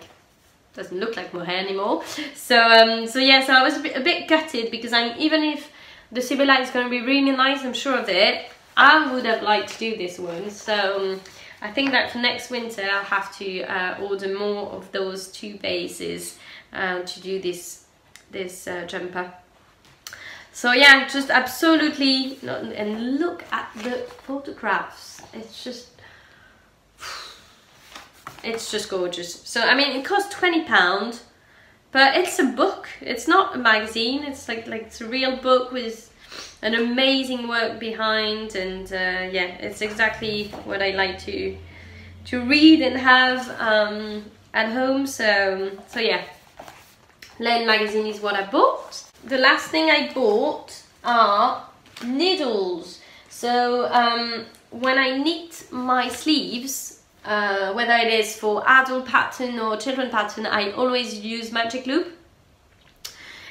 doesn't look like mohair anymore. So so yeah, so I was a bit gutted, because even if the Sibylline is going to be really nice, I'm sure of it, I would have liked to do this one, so I think that for next winter I'll have to order more of those 2 bases to do this jumper. So yeah, just absolutely, and look at the photographs. It's just gorgeous. So I mean, it cost £20, but it's a book. It's not a magazine. It's like it's a real book with an amazing work behind, and yeah, it's exactly what I like to read and have at home. So yeah, Len magazine is what I bought. The last thing I bought are needles. So when I knit my sleeves, whether it is for adult pattern or children pattern, I always use magic loop.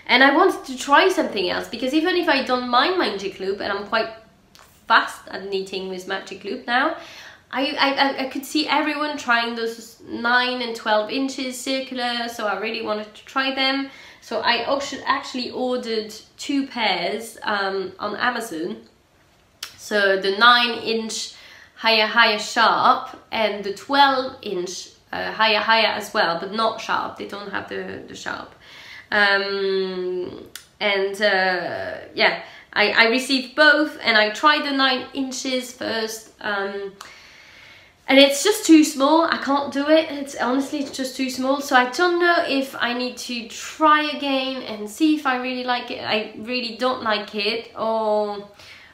And I wanted to try something else, because even if I don't mind magic loop, and I'm quite fast at knitting with magic loop now, I could see everyone trying those 9 and 12 inches circular, so I really wanted to try them. So I actually ordered 2 pairs on Amazon. So the 9-inch higher sharp and the 12-inch higher as well, but not sharp. They don't have the sharp. Yeah, I received both, and I tried the 9 inches first. And it's just too small. I can't do it. It's honestly just too small. So I don't know if I need to try again and see if I really like it. I really don't like it, or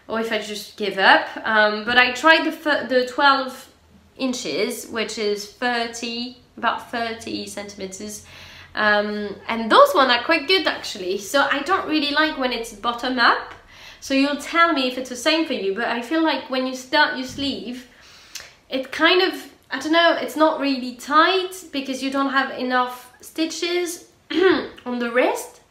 if I just give up. But I tried the 12 inches, which is about 30 centimeters. And those ones are quite good actually. So I don't really like when it's bottom up. So you'll tell me if it's the same for you, but I feel like when you start your sleeve, it kind of, I don't know, it's not really tight because you don't have enough stitches on the wrist.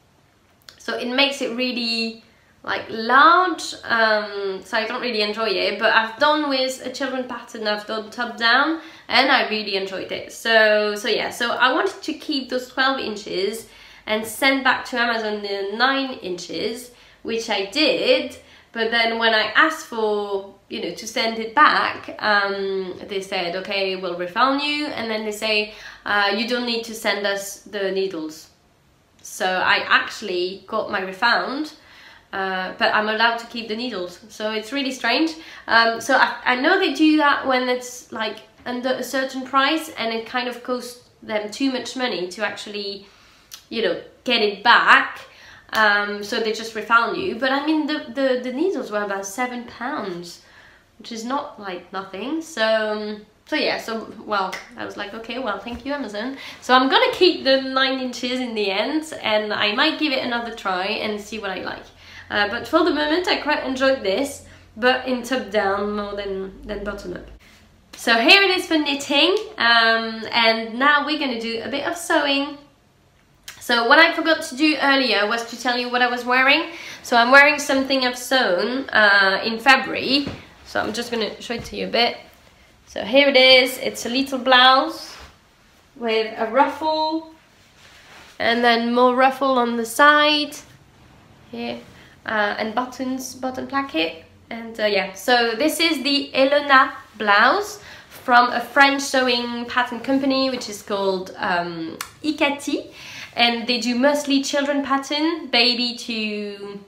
So it makes it really like large, so I don't really enjoy it. But I've done with a children pattern, I've done top down, and I really enjoyed it. So yeah, so I wanted to keep those 12 inches and send back to Amazon the 9 inches, which I did. But then when I asked for, you know, to send it back, they said, okay, we'll refund you. And then they say, you don't need to send us the needles. So I actually got my refund, but I'm allowed to keep the needles. So it's really strange. So I know they do that when it's like under a certain price and it kind of costs them too much money to actually, you know, get it back. So they just refund you. But I mean, the needles were about £7, which is not like nothing. So yeah, so well, I was like, okay, well, thank you, Amazon. So I'm gonna keep the 9 inches in the end, and I might give it another try and see what I like. But for the moment, I quite enjoyed this, but in top down more than bottom up. So here it is for knitting, and now we're gonna do a bit of sewing. So what I forgot to do earlier was to tell you what I was wearing. So I'm wearing something I've sewn in February. So I'm just going to show it to you a bit. So here it is. It's a little blouse with a ruffle and then more ruffle on the side here, and buttons, button placket. And yeah, so this is the Elena blouse from a French sewing pattern company, which is called Ikati. And they do mostly children pattern, baby to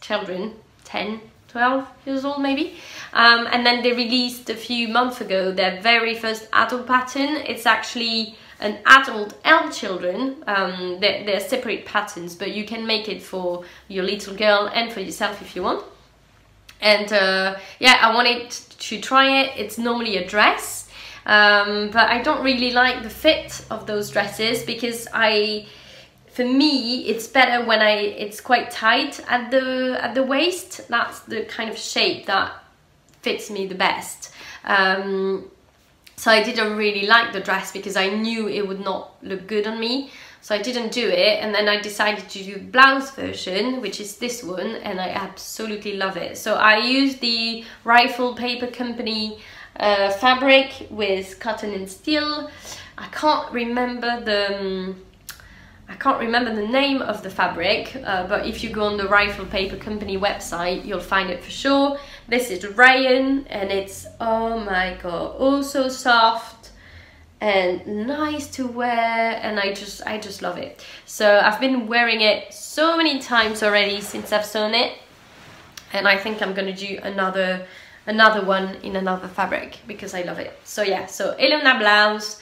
children, 10, 12 years old maybe. And then they released a few months ago their very first adult pattern. It's actually an adult and children. They're separate patterns, but you can make it for your little girl and for yourself if you want. And yeah, I wanted to try it. It's normally a dress. But I don't really like the fit of those dresses because for me it's better when it's quite tight at the waist. That's the kind of shape that fits me the best. So I didn't really like the dress because I knew it would not look good on me, so I didn't do it. And then I decided to do the blouse version, which is this one, and I absolutely love it. So I used the Rifle Paper Company fabric with cotton and steel. I can't remember I can't remember the name of the fabric, but if you go on the Rifle Paper Company website, you'll find it for sure. This is rayon, and it's, oh my god, oh so soft and nice to wear, and I just love it. So I've been wearing it so many times already since I've sewn it, and I think I'm gonna do another one in another fabric because I love it. So yeah, so Elena Blouse.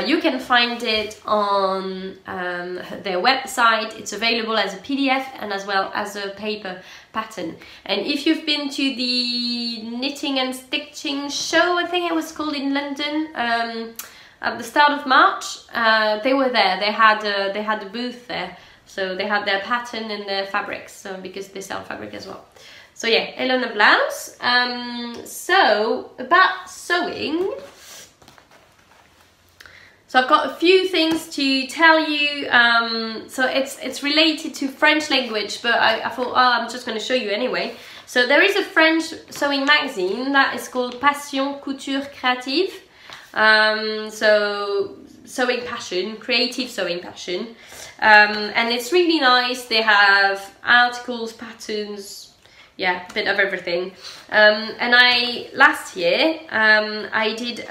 You can find it on their website. It's available as a PDF and as well as a paper pattern. And if you've been to the Knitting and Stitching show, I think it was called, in London, at the start of March, they were there. They had a booth there, so they had their pattern and their fabrics. So because they sell fabric as well. So yeah, Elena Blouse. So about sewing. So I've got a few things to tell you. So it's related to French language, but I thought, oh, I'm just going to show you anyway. So there is a French sewing magazine that is called Passion Couture Créative. So sewing passion, creative sewing passion. And it's really nice. They have articles, patterns, yeah, a bit of everything. And last year, I did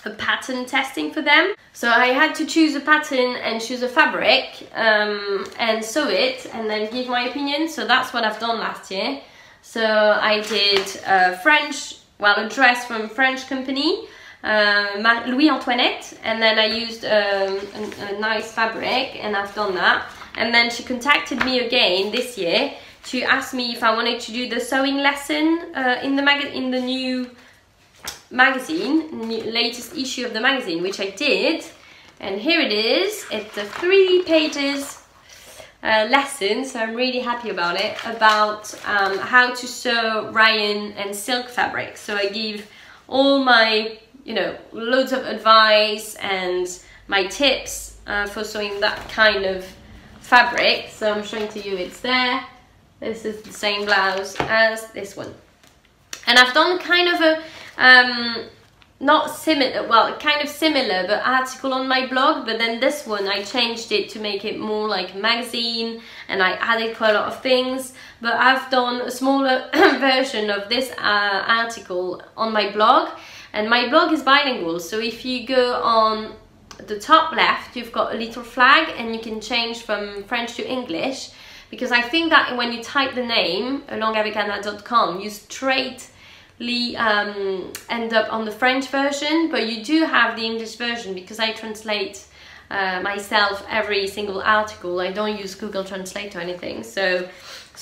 a pattern testing for them. So I had to choose a pattern and choose a fabric and sew it and then give my opinion. So that's what I've done last year. So I did a dress from a French company, Louis Antoinette, and then I used a nice fabric, and I've done that. And then she contacted me again this year to ask me if I wanted to do the sewing lesson in the new magazine, latest issue of the magazine, which I did, and here it is. It's a 3 pages lesson, so I'm really happy about it, about how to sew rayon and silk fabric. So I give all my, loads of advice and my tips for sewing that kind of fabric. So I'm showing to you, it's there. This is the same blouse as this one, and I've done kind of a not similar, well, kind of similar, but article on my blog, but then this one I changed it to make it more like a magazine, and I added quite a lot of things. But I've done a smaller version of this article on my blog, and my blog is bilingual. So if you go on the top left, you've got a little flag, and you can change from French to English, because I think that when you type the name avecana.com, you straight end up on the French version, but you do have the English version because I translate myself every single article. I don't use Google Translate or anything. So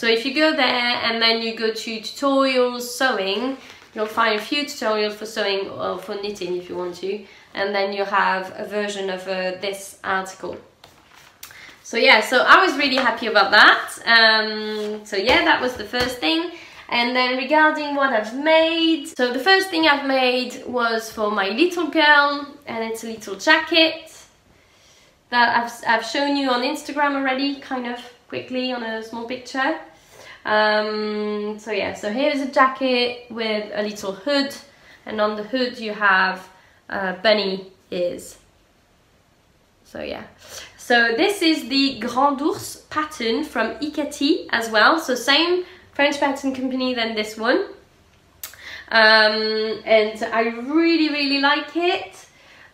if you go there and then you go to tutorials sewing, you'll find a few tutorials for sewing or for knitting if you want to, and then you have a version of this article. So yeah, so I was really happy about that. So yeah, that was the first thing. And then regarding what I've made, so the first thing I've made was for my little girl, and it's a little jacket that I've shown you on Instagram already, kind of quickly on a small picture. So yeah, so here's a jacket with a little hood, and on the hood you have bunny ears. So yeah, so this is the Grand Ours pattern from Ikati as well, so same French pattern company than this one, and I really like it.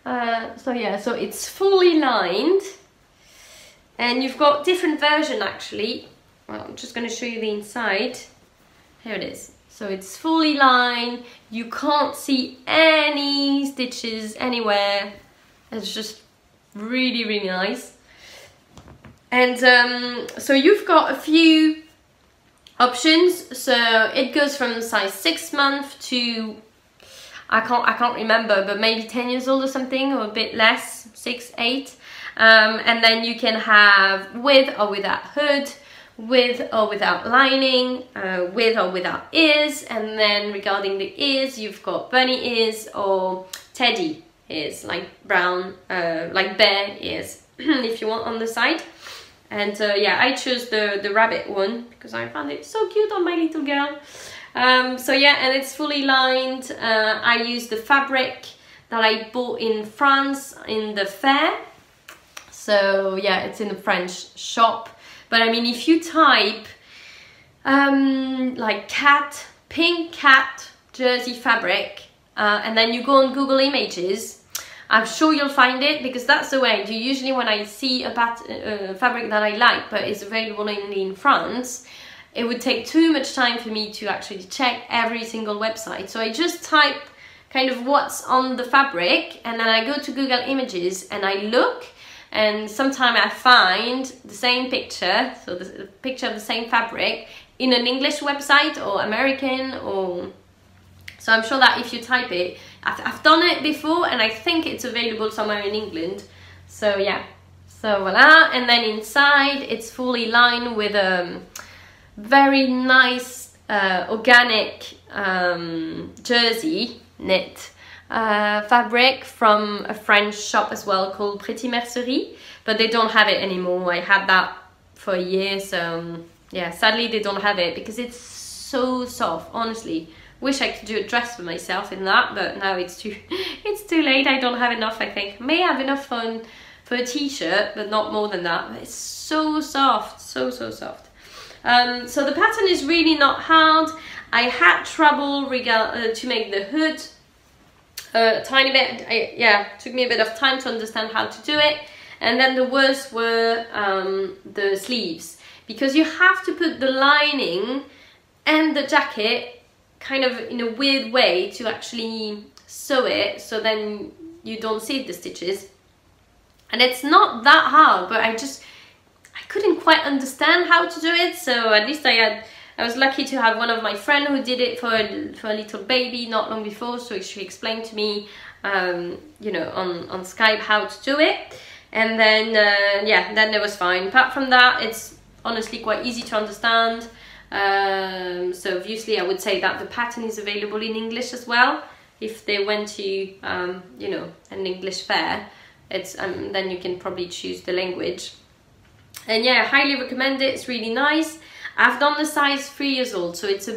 So yeah, so it's fully lined, and you've got different version actually. Well, I'm just going to show you the inside. Here it is. So it's fully lined, you can't see any stitches anywhere. It's just really nice. And so you've got a few options. So it goes from size 6 months to I can't remember, but maybe 10 years old or something, or a bit less, 6, 8. And then you can have with or without hood, with or without lining, with or without ears. And then regarding the ears, you've got bunny ears or teddy ears, like brown, like bear ears, if you want, on the side. And yeah, I chose the rabbit one because I found it so cute on my little girl. So yeah, and it's fully lined. I used the fabric that I bought in France in the fair. So yeah, it's in a French shop. But I mean, if you type like pink cat jersey fabric, and then you go on Google Images, I'm sure you'll find it, because that's the way I do. Usually when I see a fabric that I like but is available only in France, it would take too much time for me to actually check every single website. So I just type kind of what's on the fabric, and then I go to Google Images and I look, and sometimes I find the same picture, so the picture of the same fabric in an English website or American, or so I'm sure that if you type it, I've done it before, and I think it's available somewhere in England. So yeah, so voila. And then inside it's fully lined with a very nice organic jersey knit fabric from a French shop as well called Pretty Mercerie, but they don't have it anymore. I had that for a year, so yeah, sadly they don't have it because it's so soft. Honestly, wish I could do a dress for myself in that, but now it's too late. I don't have enough. I think may have enough for a t-shirt, but not more than that. But it's so soft, so soft. So the pattern is really not hard. I had trouble to make the hood a tiny bit. It took me a bit of time to understand how to do it. And then the worst were the sleeves, because you have to put the lining and the jacket kind of in a weird way to actually sew it, so then you don't see the stitches. And it's not that hard, but I couldn't quite understand how to do it. So at least I was lucky to have one of my friends who did it for a little baby not long before, so she explained to me you know, on Skype how to do it. And then yeah, then it was fine. Apart from that, it's honestly quite easy to understand. So obviously I would say that the pattern is available in English as well. If they went to you know, an English fair, it's then you can probably choose the language. And yeah, I highly recommend it. It's really nice. I've done the size 3 years old, so it's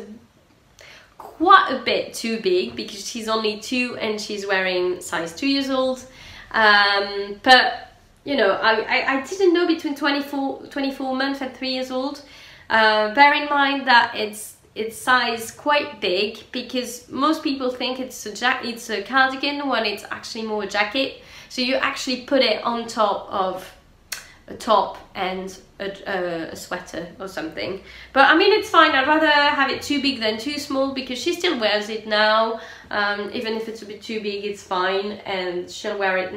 quite a bit too big because she's only 2 and she's wearing size 2 years old. But you know, I didn't know between 24 months and 3 years old. Bear in mind that it's size quite big, because most people think it's a cardigan when it's actually more a jacket. So you actually put it on top of a top and a sweater or something. But I mean, it's fine. I'd rather have it too big than too small, because she still wears it now. Even if it's a bit too big, it's fine, and she'll wear it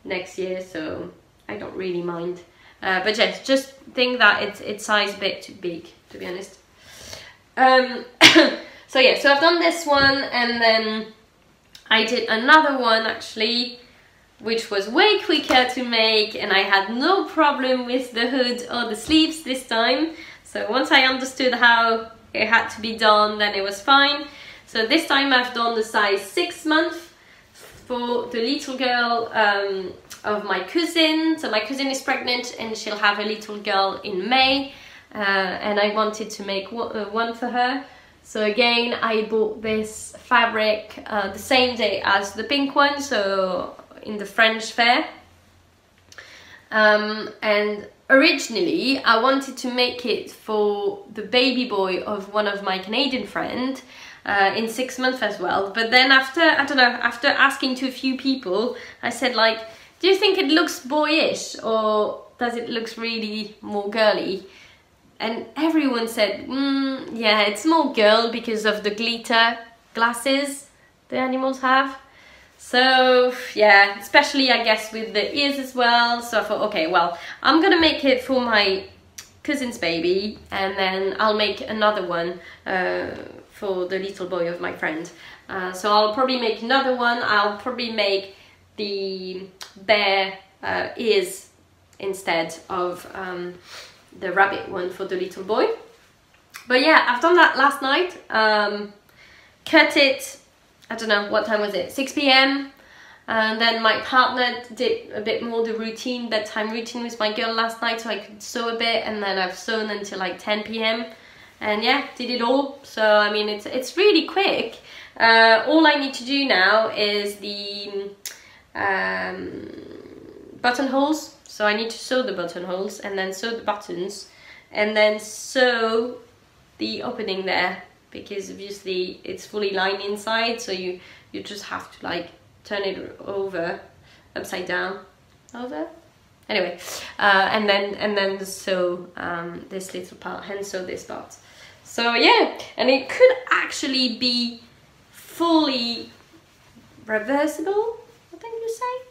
next year, so I don't really mind. But yes, just think that it's size a bit too big, to be honest. So yeah, so I've done this one, and then I did another one actually, which was way quicker to make, and I had no problem with the hood or the sleeves this time. So once I understood how it had to be done, then it was fine. So this time I've done the size 6 months for the little girl of my cousin. So my cousin is pregnant and she'll have a little girl in May, and I wanted to make one for her. So again, I bought this fabric the same day as the pink one, so in the French fair. And originally I wanted to make it for the baby boy of one of my Canadian friends in 6 months as well. But then after, I don't know, after asking to a few people, I said like, do you think it looks boyish or does it look really more girly? And everyone said, yeah, it's more girl because of the glitter glasses the animals have. So yeah, especially I guess with the ears as well. So I thought, okay, well, I'm gonna make it for my cousin's baby, and then I'll make another one for the little boy of my friend. So I'll probably make another one. I'll probably make the bear ears instead of the rabbit one for the little boy. But yeah, I've done that last night. Cut it, I don't know, what time was it? 6 p.m. And then my partner did a bit more the routine, bedtime routine with my girl last night, so I could sew a bit, and then I've sewn until like 10 p.m. and yeah, did it all. So I mean, it's really quick. All I need to do now is the buttonholes. So I need to sew the buttonholes and then sew the buttons and then sew the opening there, because obviously it's fully lined inside, so you just have to like turn it over, upside down, over. Anyway, and then sew this little part, hand sew this part. So yeah, and it could actually be fully reversible, I think you say.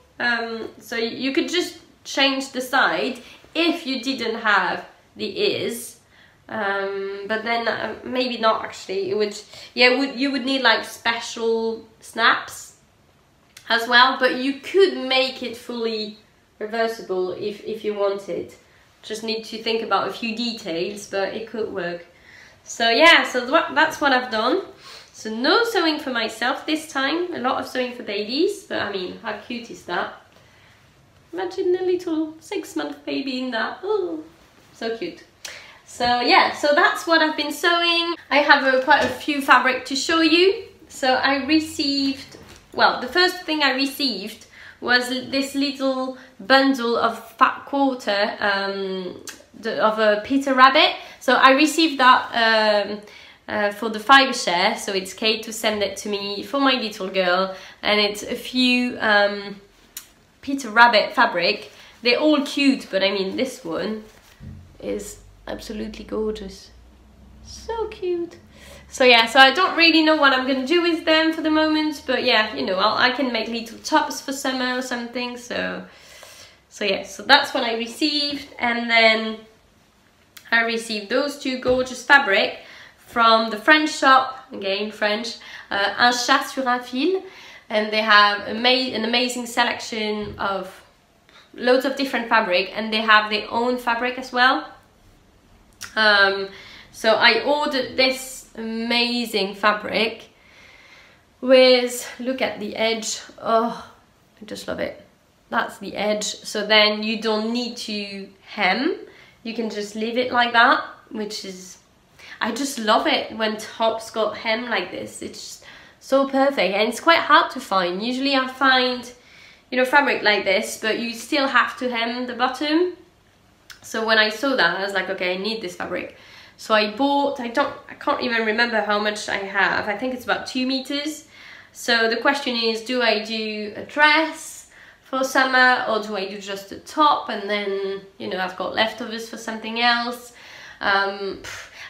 So you could just change the side if you didn't have the ears, but then maybe not actually. It would, yeah, you would need like special snaps as well, but you could make it fully reversible if you wanted. Just need to think about a few details, but it could work. So yeah, so that's what I've done. So no sewing for myself this time, a lot of sewing for babies, but I mean, how cute is that? Imagine a little 6-month baby in that. Oh, so cute. So yeah, so that's what I've been sewing. I have quite a few fabric to show you. So I received, well, the first thing I received was this little bundle of fat quarter of a Peter Rabbit. So I received that for the fiber share, so it's Kate to send it to me for my little girl, and it's a few Peter Rabbit fabric. They're all cute, but I mean this one is absolutely gorgeous, so cute. So yeah, so I don't really know what I'm gonna do with them for the moment, but yeah, you know, I can make little tops for summer or something. So yeah, so that's what I received, and then I received those two gorgeous fabric from the French shop, again French, Un Chat sur un fil, and they have an amazing selection of loads of different fabric, and they have their own fabric as well. So I ordered this amazing fabric with, look at the edge, oh, I just love it. That's the edge, so then you don't need to hem, you can just leave it like that, which is, I just love it when tops got hem like this. It's so perfect, and it's quite hard to find. Usually I find, you know, fabric like this, but you still have to hem the bottom. So when I saw that, I was like, okay, I need this fabric. So I bought, I can't even remember how much I have. I think it's about 2 meters. So the question is, do I do a dress for summer, or do I do just a top and then, you know, I've got leftovers for something else?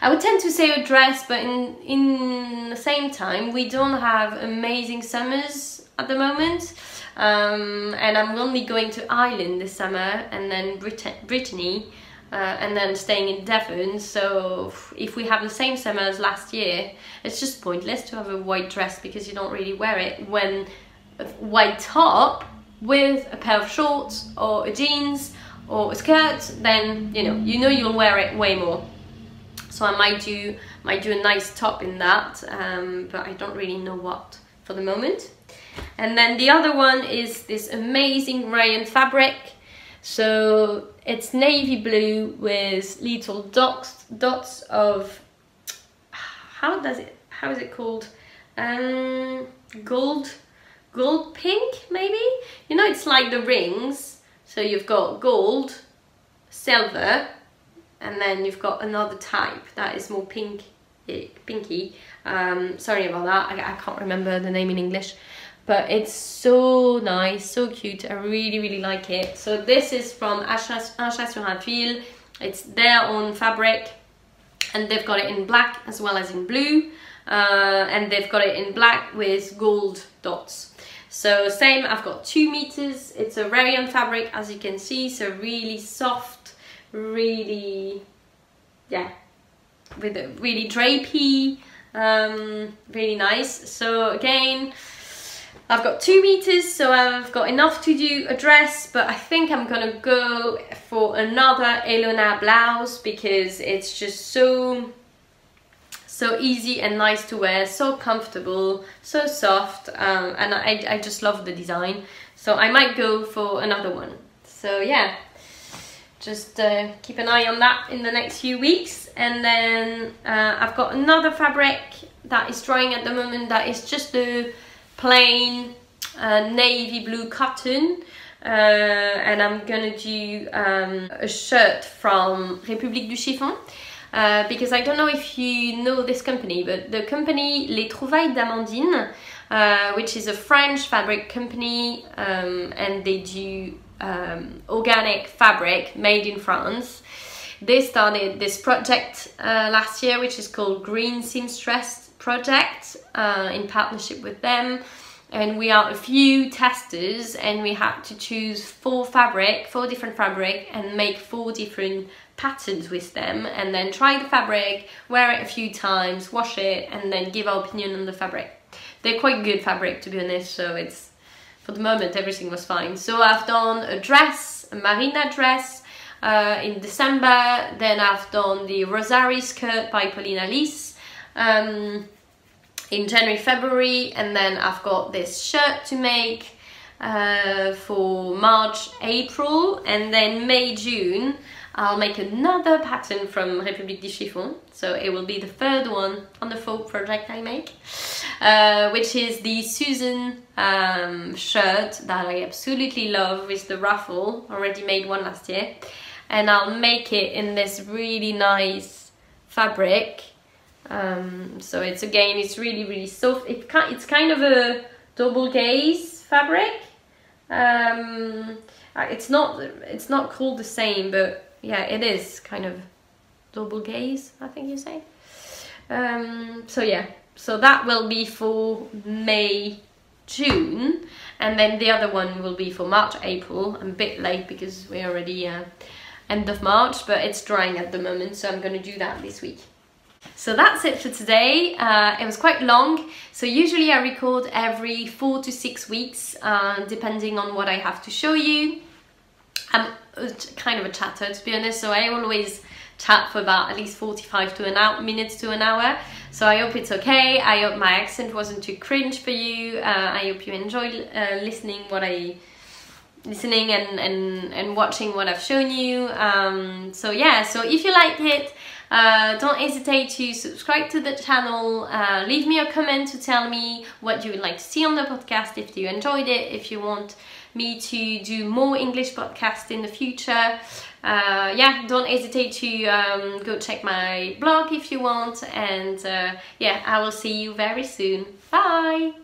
I would tend to say a dress, but in the same time, we don't have amazing summers at the moment. And I'm only going to Ireland this summer, and then Brittany, and then staying in Devon. So if we have the same summer as last year, it's just pointless to have a white dress, because you don't really wear it. When a white top with a pair of shorts or a jeans or a skirt, then you know you'll wear it way more. So I might do a nice top in that, but I don't really know what for the moment. And then the other one is this amazing rayon fabric. So it's navy blue with little dots of, how is it called? Gold pink maybe? You know, it's like the rings. So you've got gold, silver, and then you've got another type that is more pinky. Sorry about that, I can't remember the name in English. But it's so nice, so cute. I really like it. So this is from Un Chat sur un fil. It's their own fabric, and they've got it in black as well as in blue, and they've got it in black with gold dots. So same, I've got 2 meters. It's a rayon fabric, as you can see, so really soft, really, yeah, with a really drapey, really nice. So again, I've got 2 meters, so I've got enough to do a dress, but I think I'm gonna go for another Elona blouse, because it's just so easy and nice to wear, so comfortable, so soft, and I just love the design. So I might go for another one. So yeah, just keep an eye on that in the next few weeks. And then I've got another fabric that is drying at the moment, that is just a plain navy blue cotton, and I'm gonna do a shirt from République du Chiffon. Because I don't know if you know this company, but the company Les Trouvailles d'Amandine, which is a French fabric company, and they do organic fabric made in France. They started this project last year, which is called Green Seamstress Project, in partnership with them. And we are a few testers, and we had to choose four different fabric, and make 4 different patterns with them, and then try the fabric, wear it a few times, wash it, and then give our opinion on the fabric. They're quite good fabric, to be honest, so it's, for the moment, everything was fine. So I've done a dress, a marina dress, in December, then I've done the Rosary skirt by Pauline Alice, in January, February, and then I've got this shirt to make for March, April, and then May, June, I'll make another pattern from République du Chiffon, so it will be the 3rd one on the 4th project I make, which is the Susan shirt that I absolutely love with the ruffle. Already made one last year, and I'll make it in this really nice fabric. So it's really soft. It's kind of a double gaze fabric. It's not called the same, but yeah, it is kind of double gaze, I think you say. So yeah, so that will be for May, June, and then the other one will be for March, April. I'm a bit late because we're already end of March, but it's drying at the moment, so I'm going to do that this week. So that's it for today. It was quite long, so usually I record every 4 to 6 weeks, depending on what I have to show you. I'm kind of a chatter, to be honest, so I always chat for about at least 45 minutes to an hour. So I hope it's okay. I hope my accent wasn't too cringe for you. I hope you enjoy listening and watching what I've shown you. So yeah, so if you like it, don't hesitate to subscribe to the channel, leave me a comment to tell me what you would like to see on the podcast, if you enjoyed it, if you want me to do more English podcasts in the future. Yeah, don't hesitate to go check my blog if you want, and yeah, I will see you very soon. Bye!